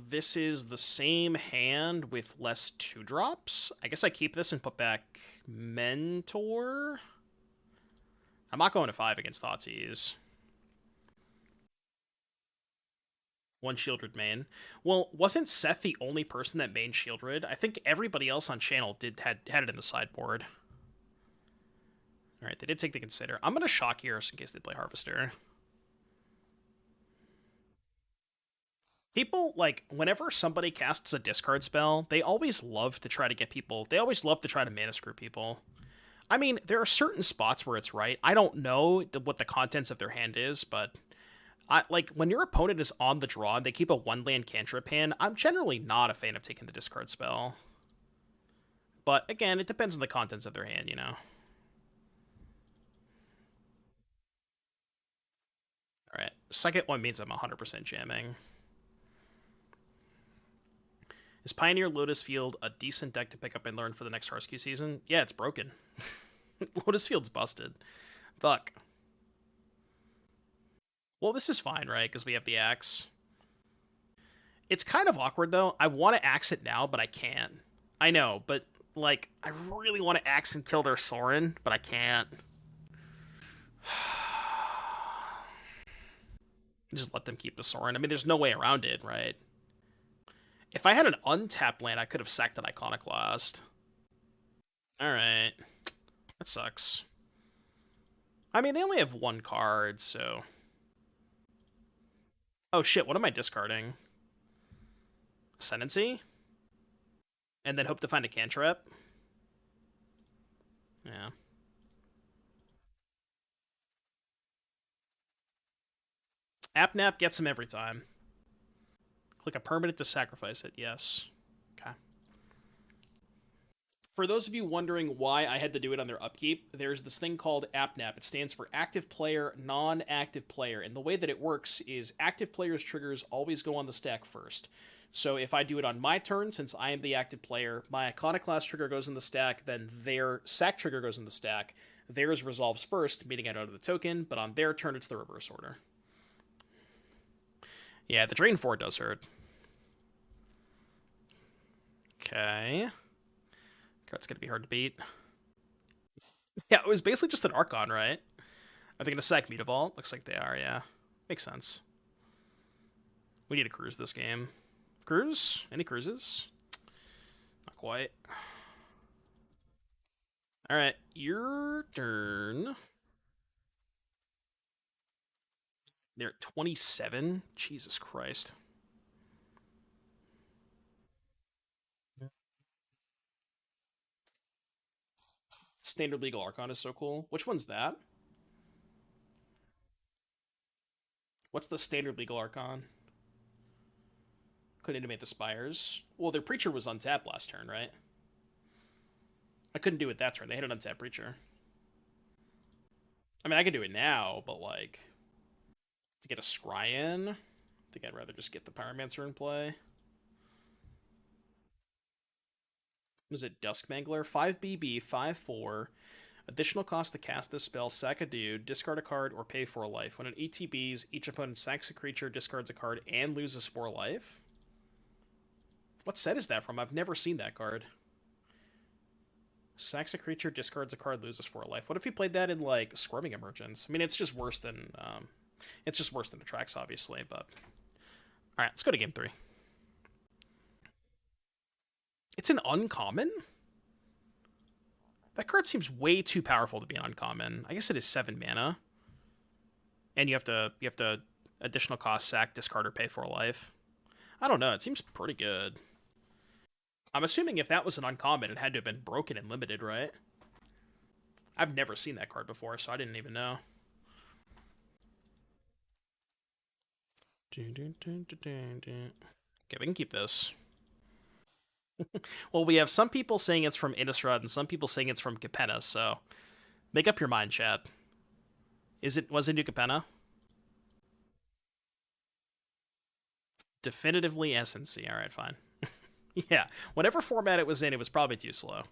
This is the same hand with less 2-drops. I guess I keep this and put back Mentor. I'm not going to 5 against Thoughtseize. One Shieldred main. Well, wasn't Seth the only person that main Shieldred? I think everybody else on channel had it in the sideboard. Alright, they did take the Consider. I'm going to shock here in case they play Harvester. People, like, whenever somebody casts a discard spell, they always love to try to get people... They always love to try to mana screw people. I mean, there are certain spots where it's right. I don't know what the contents of their hand is, but... like, when your opponent is on the draw and they keep a 1-land cantrip hand, I'm generally not a fan of taking the discard spell. But, again, it depends on the contents of their hand, you know? Alright, second one means I'm 100% jamming. Is Pioneer Lotus Field a decent deck to pick up and learn for the next Hearthskew season? Yeah, it's broken. Lotus Field's busted. Fuck. Well, this is fine, right? Because we have the axe. It's kind of awkward, though. I want to axe it now, but I can't. I know, but, like, I really want to axe and kill their Sorin, but I can't. Just let them keep the Sorin. I mean, there's no way around it, right? If I had an untapped land, I could have sacked an Iconoclast. Alright. That sucks. I mean, they only have one card, so... Oh shit, what am I discarding? Ascendancy? And then hope to find a cantrip? Yeah. Appnap gets him every time. Click a permanent to sacrifice it, yes. Okay. For those of you wondering why I had to do it on their upkeep, there's this thing called AppNap. It stands for Active Player, Non-Active Player. And the way that it works is active players' triggers always go on the stack first. So if I do it on my turn, since I am the active player, my Iconoclast trigger goes in the stack, then their sack trigger goes in the stack. Theirs resolves first, meaning I don't have the token, but on their turn, it's the reverse order. Yeah, the Drain 4 does hurt. Okay. Card's gonna be hard to beat. Yeah, it was basically just an Archon, right? Are they gonna sack Mutavault? Looks like they are, yeah. Makes sense. We need to cruise this game. Cruise? Any cruises? Not quite. Alright, your turn. They're at 27? Jesus Christ. Standard Legal Archon is so cool. Which one's that? What's the Standard Legal Archon? Couldn't animate the Spires. Well, their Preacher was untapped last turn, right? I couldn't do it that turn. They had an untapped Preacher. I mean, I could do it now, but, like... To get a Scry in? I think I'd rather just get the Pyromancer in play. Was it Duskmangler? 5BB, 5/4. Additional cost to cast this spell, sack a dude, discard a card, or pay 4 life. When it ETBs, each opponent sacks a creature, discards a card, and loses 4 life? What set is that from? I've never seen that card. Sacks a creature, discards a card, loses 4 life. What if he played that in, like, Squirming Emergence? I mean, it's just worse than, it's just worse than the tracks, obviously, but... Alright, let's go to game 3. It's an uncommon? That card seems way too powerful to be an uncommon. I guess it is 7 mana. And you have to additional cost sack, discard, or pay 4 life. I don't know. It seems pretty good. I'm assuming if that was an uncommon, it had to have been broken and limited, right? I've never seen that card before, so I didn't even know. Okay, we can keep this. Well, we have some people saying it's from Innistrad and some people saying it's from Capenna, so make up your mind, chat. Was it New Capenna? Definitively SNC. Alright, fine. Yeah, whatever format it was in, it was probably too slow.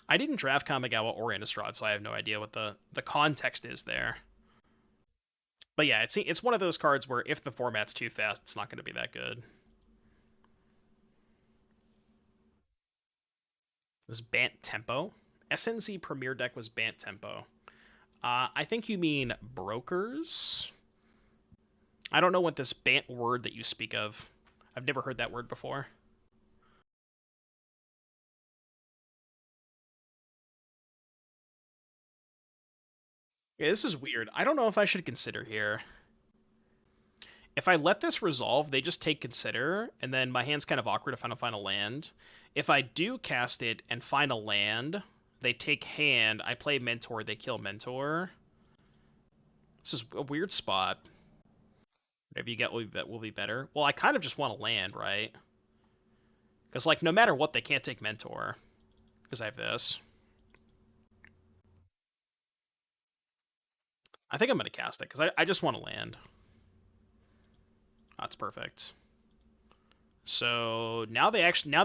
I didn't draft Kamigawa or Innistrad, so I have no idea what the context is there. But yeah, it's one of those cards where if the format's too fast, it's not going to be that good. It was Bant Tempo. SNC Premier deck was Bant Tempo. I think you mean Brokers. I don't know what this Bant word that you speak of. I've never heard that word before. Yeah, this is weird. I don't know if I should consider here. If I let this resolve, they just take Consider, and then my hand's kind of awkward to find a final land. If I do cast it and find a land, they take hand, I play Mentor, they kill Mentor. This is a weird spot. Whatever you get will be better. Well, I kind of just want to land, right? Because, like, no matter what, they can't take Mentor. Because I have this. I think I'm going to cast it, because I just want to land. That's perfect. So now they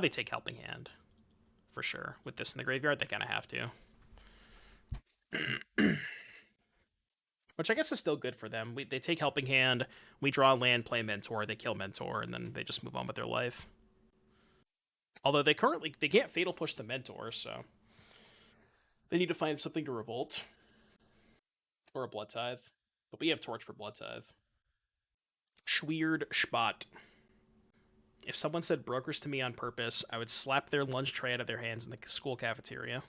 take Helping Hand. For sure. With this in the graveyard, they kind of have to. Which I guess is still good for them. They take Helping Hand, we draw land, play Mentor, they kill Mentor, and then they just move on with their life. Although they can't Fatal Push the Mentor, so they need to find something to revolt. Or a Blood Tithe. But we have Torch for Blood Tithe. Schweird Spot. If someone said Brokers to me on purpose, I would slap their lunch tray out of their hands in the school cafeteria.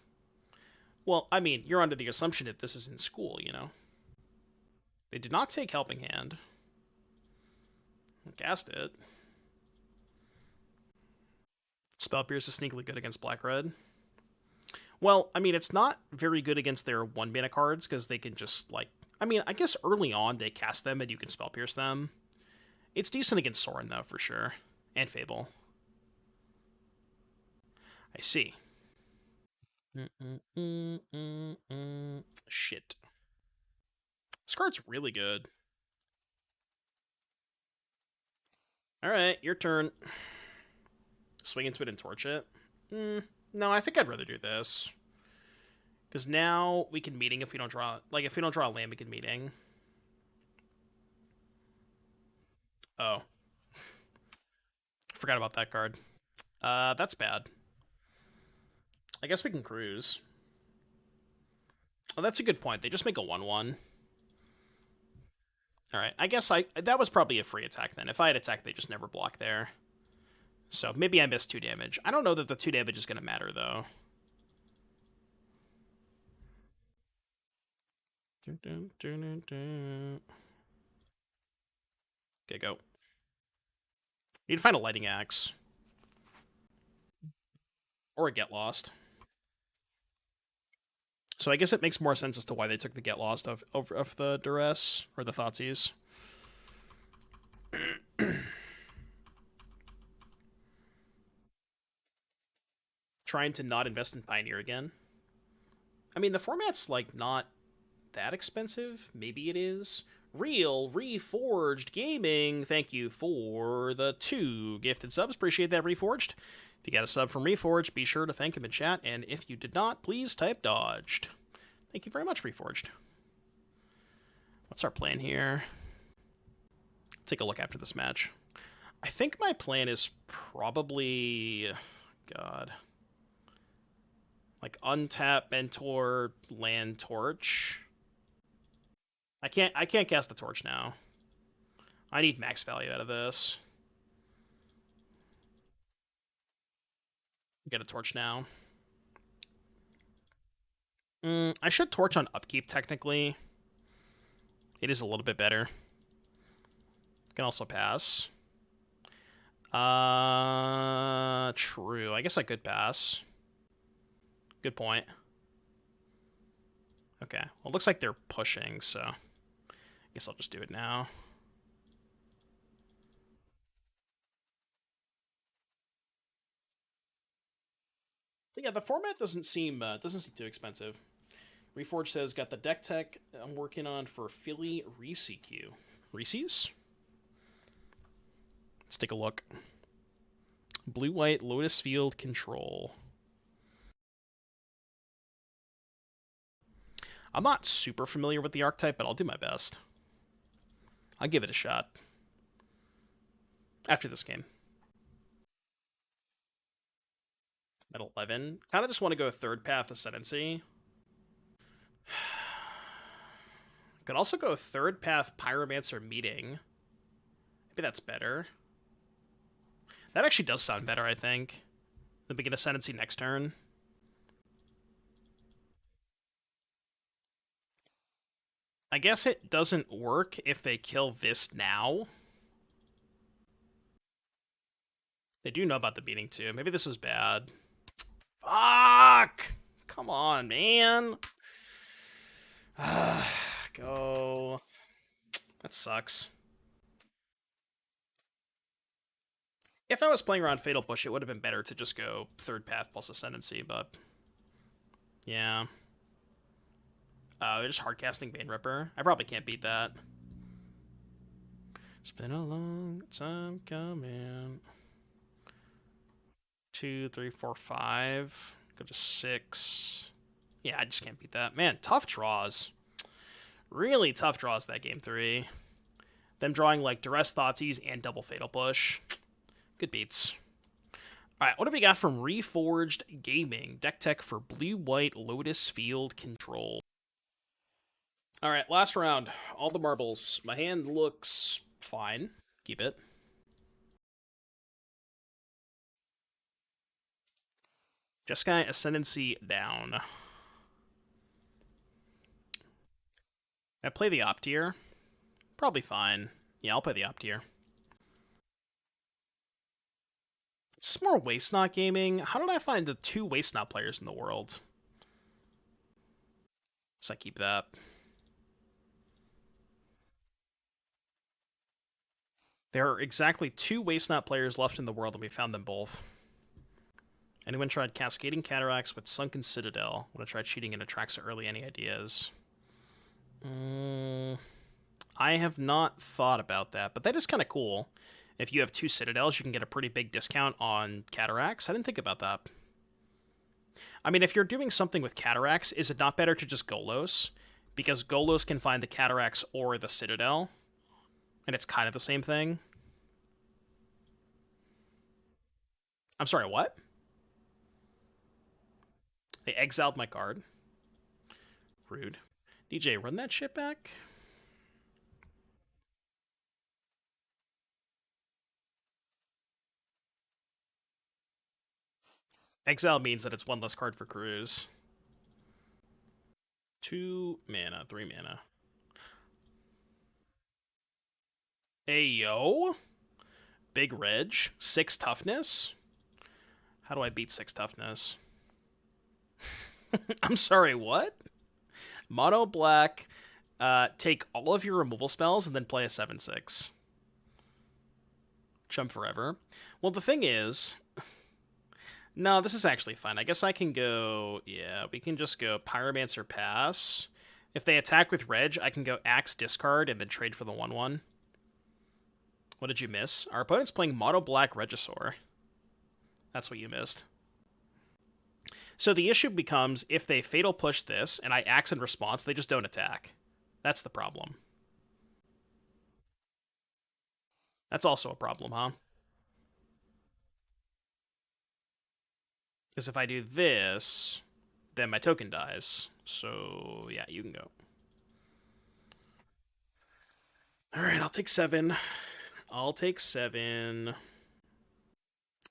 Well, I mean, you're under the assumption that this is in school, you know? They did not take Helping Hand. Cast it. Spell Pierce is sneakily good against Black-Red. Well, I mean, it's not very good against their 1-mana cards, because they can just, like... I mean, I guess early on they cast them and you can Spell Pierce them. It's decent against Sorin, though, for sure. And Fable. I see. Shit. This card's really good. Alright, your turn. Swing into it and torch it. No, I think I'd rather do this. Because now we can meeting if we don't draw... Like, if we don't draw a land, we can meeting. Oh. Forgot about that card. That's bad. I guess we can cruise. Oh, that's a good point. They just make a 1/1. Alright, I guess that was probably a free attack then. If I had attacked, they just never block there. So maybe I missed 2 damage. I don't know that the 2 damage is going to matter, though. Okay, go. Need to find a Lightning Axe. Or a Get Lost. So I guess it makes more sense as to why they took the Get Lost of the Duress, or the Thoughtseize. Trying to not invest in Pioneer again. I mean, the format's, like, not that expensive. Maybe it is. Real Reforged Gaming, thank you for the 2 gifted subs. Appreciate that, Reforged. If you got a sub from Reforged, be sure to thank him in chat, and if you did not, please type dodged. Thank you very much, Reforged. What's our plan here? Take a look after this match. I think my plan is probably... God. Like, untap, Mentor, land, Torch. I can't cast the Torch now. I need max value out of this. Get a Torch now. I should Torch on upkeep, technically. It is a little bit better. Can also pass. True. I guess I could pass. Good point. Okay. Well, it looks like they're pushing, so I guess I'll just do it now. But yeah, the format doesn't seem too expensive. Reforge says, got the deck tech I'm working on for Philly Reese Q. Reese's? Let's take a look. Blue-white Lotus Field Control. I'm not super familiar with the archetype, but I'll do my best. I'll give it a shot. After this game. At 11. Kind of just want to go third path Ascendancy. Could also go third path Pyromancer Meeting. Maybe that's better. That actually does sound better, I think. Then we get Ascendancy next turn. I guess it doesn't work if they kill this now. They do know about the beating too. Maybe this was bad. Fuck! Come on, man. Go. That sucks. If I was playing around Fatal Push, it would have been better to just go third path plus Ascendancy, but yeah. They're just hardcasting Bane Ripper. I probably can't beat that. It's been a long time coming. 2, 3, 4, 5. Go to 6. Yeah, I just can't beat that. Man, tough draws. Really tough draws that game 3. Them drawing like Duress Thoughtseize and double Fatal Push. Good beats. Alright, what do we got from Reforged Gaming? Deck tech for blue-white Lotus Field Control. Alright, last round. All the marbles. My hand looks fine. Keep it. Jeskai Ascendancy down. I play the Op tier. Probably fine. Yeah, I'll play the Op tier. This is more Waste Not Gaming. How did I find the 2 Waste Not players in the world? So I keep that. There are exactly 2 Waste Not players left in the world, and we found them both. Anyone tried Cascading Cataracts with Sunken Citadel? Want to try cheating into Traxa early? Any ideas? I have not thought about that, but that is kind of cool. If you have 2 Citadels, you can get a pretty big discount on Cataracts. I didn't think about that. I mean, if you're doing something with Cataracts, is it not better to just Golos? Because Golos can find the Cataracts or the Citadel, and it's kind of the same thing. I'm sorry, what? They exiled my card. Rude. DJ, run that shit back. Exile means that it's 1 less card for Cruz. 2 mana, 3 mana. Hey, yo. Big Reg. 6 toughness? How do I beat 6 toughness? I'm sorry, what? Mono black, take all of your removal spells and then play a 7/6. Chump forever. Well, the thing is... No, this is actually fine. I guess I can go... Yeah, we can just go Pyromancer pass. If they attack with Reg, I can go Axe discard and then trade for the 1/1. What did you miss? Our opponent's playing Mono black Regisaur. That's what you missed. So the issue becomes, if they Fatal Push this, and I Axe in response, they just don't attack. That's the problem. That's also a problem, huh? Because if I do this, then my token dies. So, yeah, you can go. Alright, I'll take 7. I'll take 7.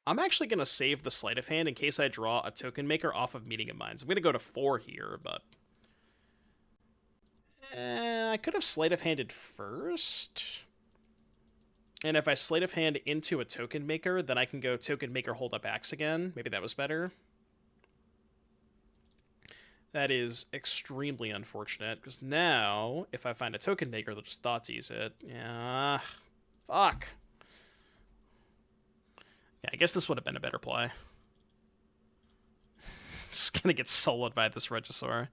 I'm actually going to save the Sleight of Hand in case I draw a Token Maker off of Meeting of Minds. I'm going to go to 4 here, but... I could have Sleight of Handed first. And if I Sleight of Hand into a Token Maker, then I can go Token Maker, hold up axe again. Maybe that was better. That is extremely unfortunate, because now, if I find a Token Maker, they'll just Thoughtseize it. Yeah, fuck. Yeah, I guess this would have been a better play. Just gonna get soloed by this Regisaur.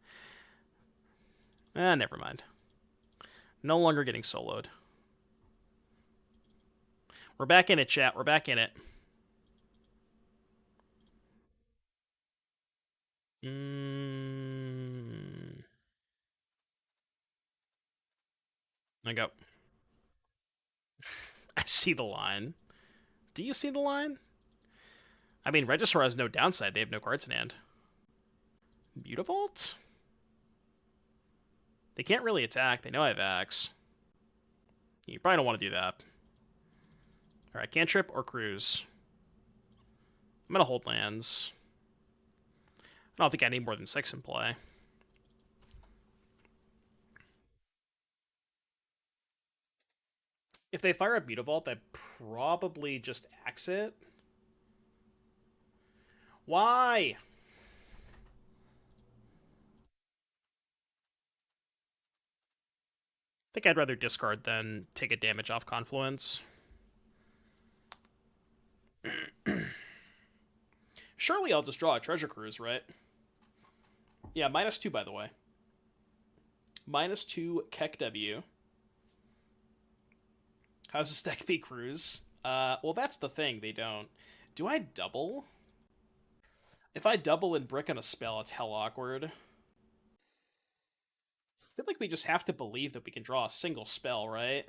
Never mind. No longer getting soloed. We're back in it, chat. We're back in it. I go. I see the line. Do you see the line? I mean, Regisaur has no downside. They have no cards in hand. Mutavault? They can't really attack. They know I have Axe. You probably don't want to do that. Alright, cantrip or cruise. I'm going to hold lands. I don't think I need more than 6 in play. If they fire up Mutavault, I'd probably just axe it. Why? I think I'd rather discard than take a damage off Confluence. Surely I'll just draw a Treasure Cruise, right? Yeah, -2, by the way. -2 Keck W. How does this deck be Cruise? Well, that's the thing. They don't. Do I double? If I double and brick on a spell, it's hell awkward. I feel like we just have to believe that we can draw a single spell, right?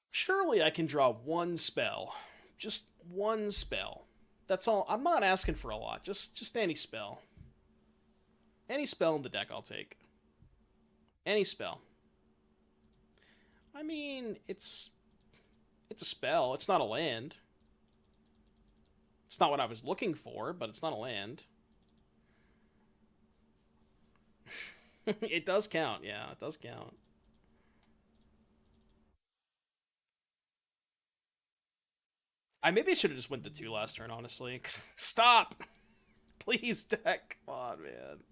Surely I can draw one spell. Just one spell. That's all. I'm not asking for a lot. Just any spell. Any spell in the deck I'll take. Any spell. I mean, it's a spell. It's not a land. It's not what I was looking for, but it's not a land. It does count. Yeah, it does count. I maybe should have just went the 2 last turn, honestly. Stop! Please, deck. Come on, man.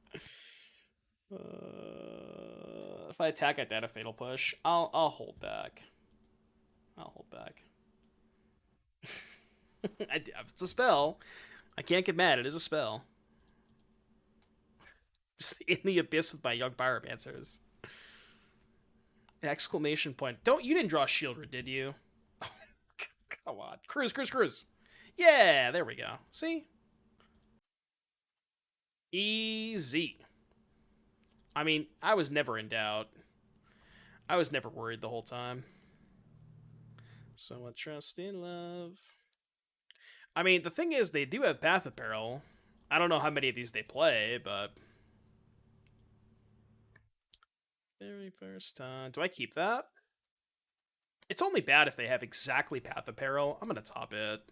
If I attack at that, a Fatal Push, I'll hold back. I'll hold back. It's a spell. I can't get mad. It is a spell. Just in the abyss with my young pyromancers. Exclamation point. You didn't draw Shieldred, did you? Come on. Cruise, cruise, cruise. Yeah, there we go. See? Easy. I mean, I was never in doubt. I was never worried the whole time. So much trust in love. I mean, the thing is, they do have Path of Peril. I don't know how many of these they play, but... Very first time. Do I keep that? It's only bad if they have exactly Path of Peril. I'm going to top it.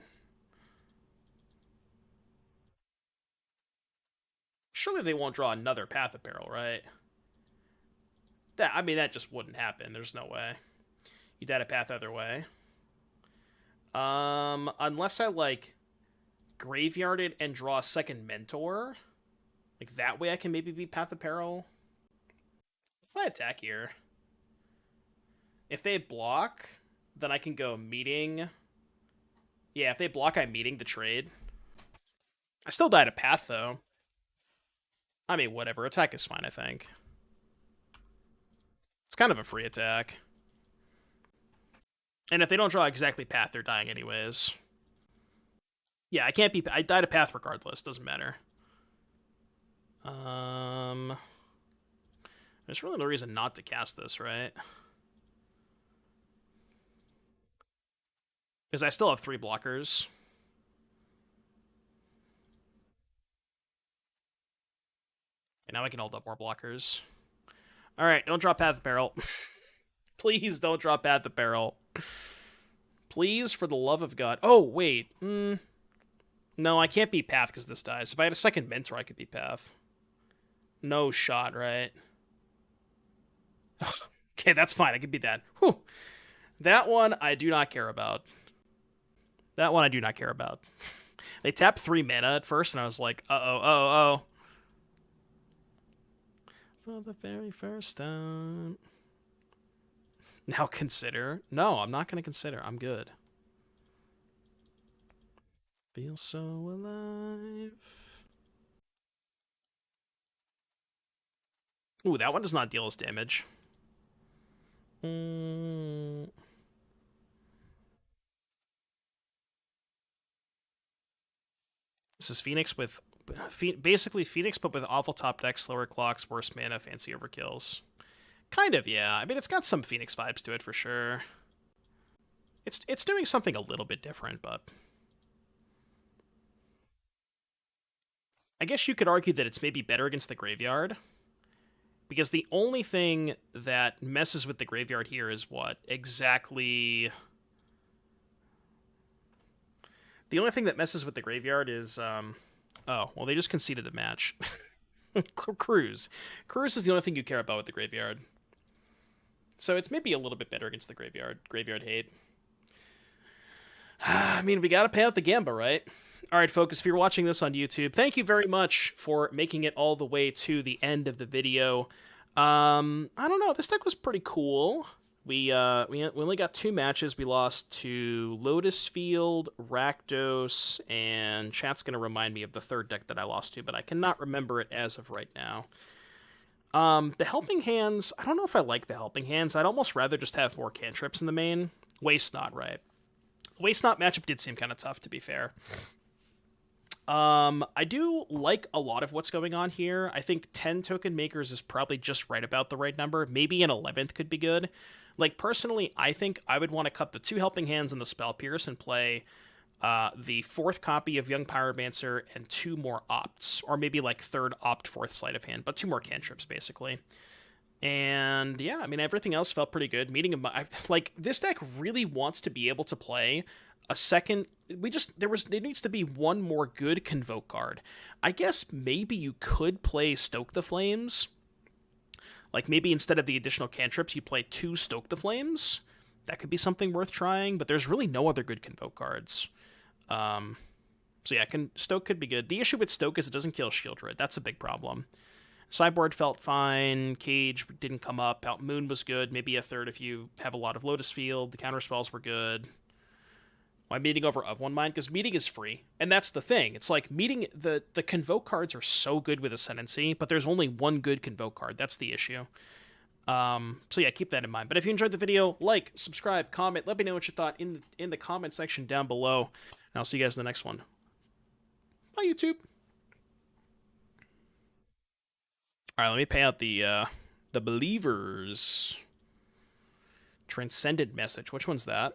Surely they won't draw another Path of Peril, right? That just wouldn't happen. There's no way. You did a path either way. Unless I, like, graveyard it and draw a second Mentor. Like, that way I can maybe beat Path of Peril. If I attack here... If they block, then I can go meeting. Yeah, if they block, I'm meeting the trade. I still died a path, though. I mean, whatever. Attack is fine, I think. It's kind of a free attack. And if they don't draw exactly path, they're dying anyways. Yeah, I can't be... I died a path regardless. Doesn't matter. There's really no reason not to cast this, right? Because I still have 3 blockers. And now I can hold up more blockers. Alright, don't drop Path of Peril. Please don't drop Path of Peril. Please, for the love of God. Oh, wait. No, I can't beat Path because this dies. If I had a second Mentor, I could beat Path. No shot, right? Okay, that's fine. I can beat that. Whew. That one I do not care about. That one I do not care about. They tapped 3 mana at first, and I was like, uh-oh. For the very first time. Now consider. No, I'm not going to consider. I'm good. Feel so alive. Ooh, that one does not deal us damage. This is Phoenix with... basically Phoenix, but with awful top deck, slower clocks, worse mana, fancy overkills. Kind of, yeah. I mean, it's got some Phoenix vibes to it for sure. It's doing something a little bit different, but... I guess you could argue that it's maybe better against the graveyard. Because the only thing that messes with the graveyard here is what? Exactly... The only thing that messes with the graveyard is... Oh, well, they just conceded the match. Cruise. Cruise is the only thing you care about with the graveyard. So it's maybe a little bit better against the graveyard. Graveyard hate. I mean, we gotta pay out the Gamba, right? All right, folks, if you're watching this on YouTube, thank you very much for making it all the way to the end of the video. I don't know. This deck was pretty cool. We only got 2 matches. We lost to Lotus Field, Rakdos, and chat's going to remind me of the third deck that I lost to, but I cannot remember it as of right now. The Helping Hands, I don't know if I like the Helping Hands. I'd almost rather just have more cantrips in the main. Waste Not, right? Waste Not matchup did seem kind of tough, to be fair. I do like a lot of what's going on here. I think 10 token makers is probably just right about the right number. Maybe an 11th could be good. Like, personally, I think I would want to cut the 2 Helping Hands and the Spell Pierce and play the 4th copy of Young Pyromancer and 2 more Opts. Or maybe, like, 3rd Opt, 4th Sleight of Hand, but 2 more cantrips, basically. And, yeah, I mean, everything else felt pretty good. Like, this deck really wants to be able to play a second... There needs to be one more good Convoke card. I guess maybe you could play Stoke the Flames. Like, maybe instead of the additional cantrips, you play 2 Stoke the Flames. That could be something worth trying, but there's really no other good Convoke cards. So yeah, Stoke could be good. The issue with Stoke is it doesn't kill Shieldred. That's a big problem. Sideboard felt fine. Cage didn't come up. Out Moon was good. Maybe a 3rd if you have a lot of Lotus Field. The counterspells were good. Why Meeting over of One Mind? Because Meeting is free. And that's the thing. It's like Meeting... The Convoke cards are so good with Ascendancy, but there's only one good Convoke card. That's the issue. So yeah, keep that in mind. But if you enjoyed the video, like, subscribe, comment. Let me know what you thought in the comment section down below. And I'll see you guys in the next one. Bye, YouTube. All right, let me pay out the Believers. Transcendent Message. Which one's that?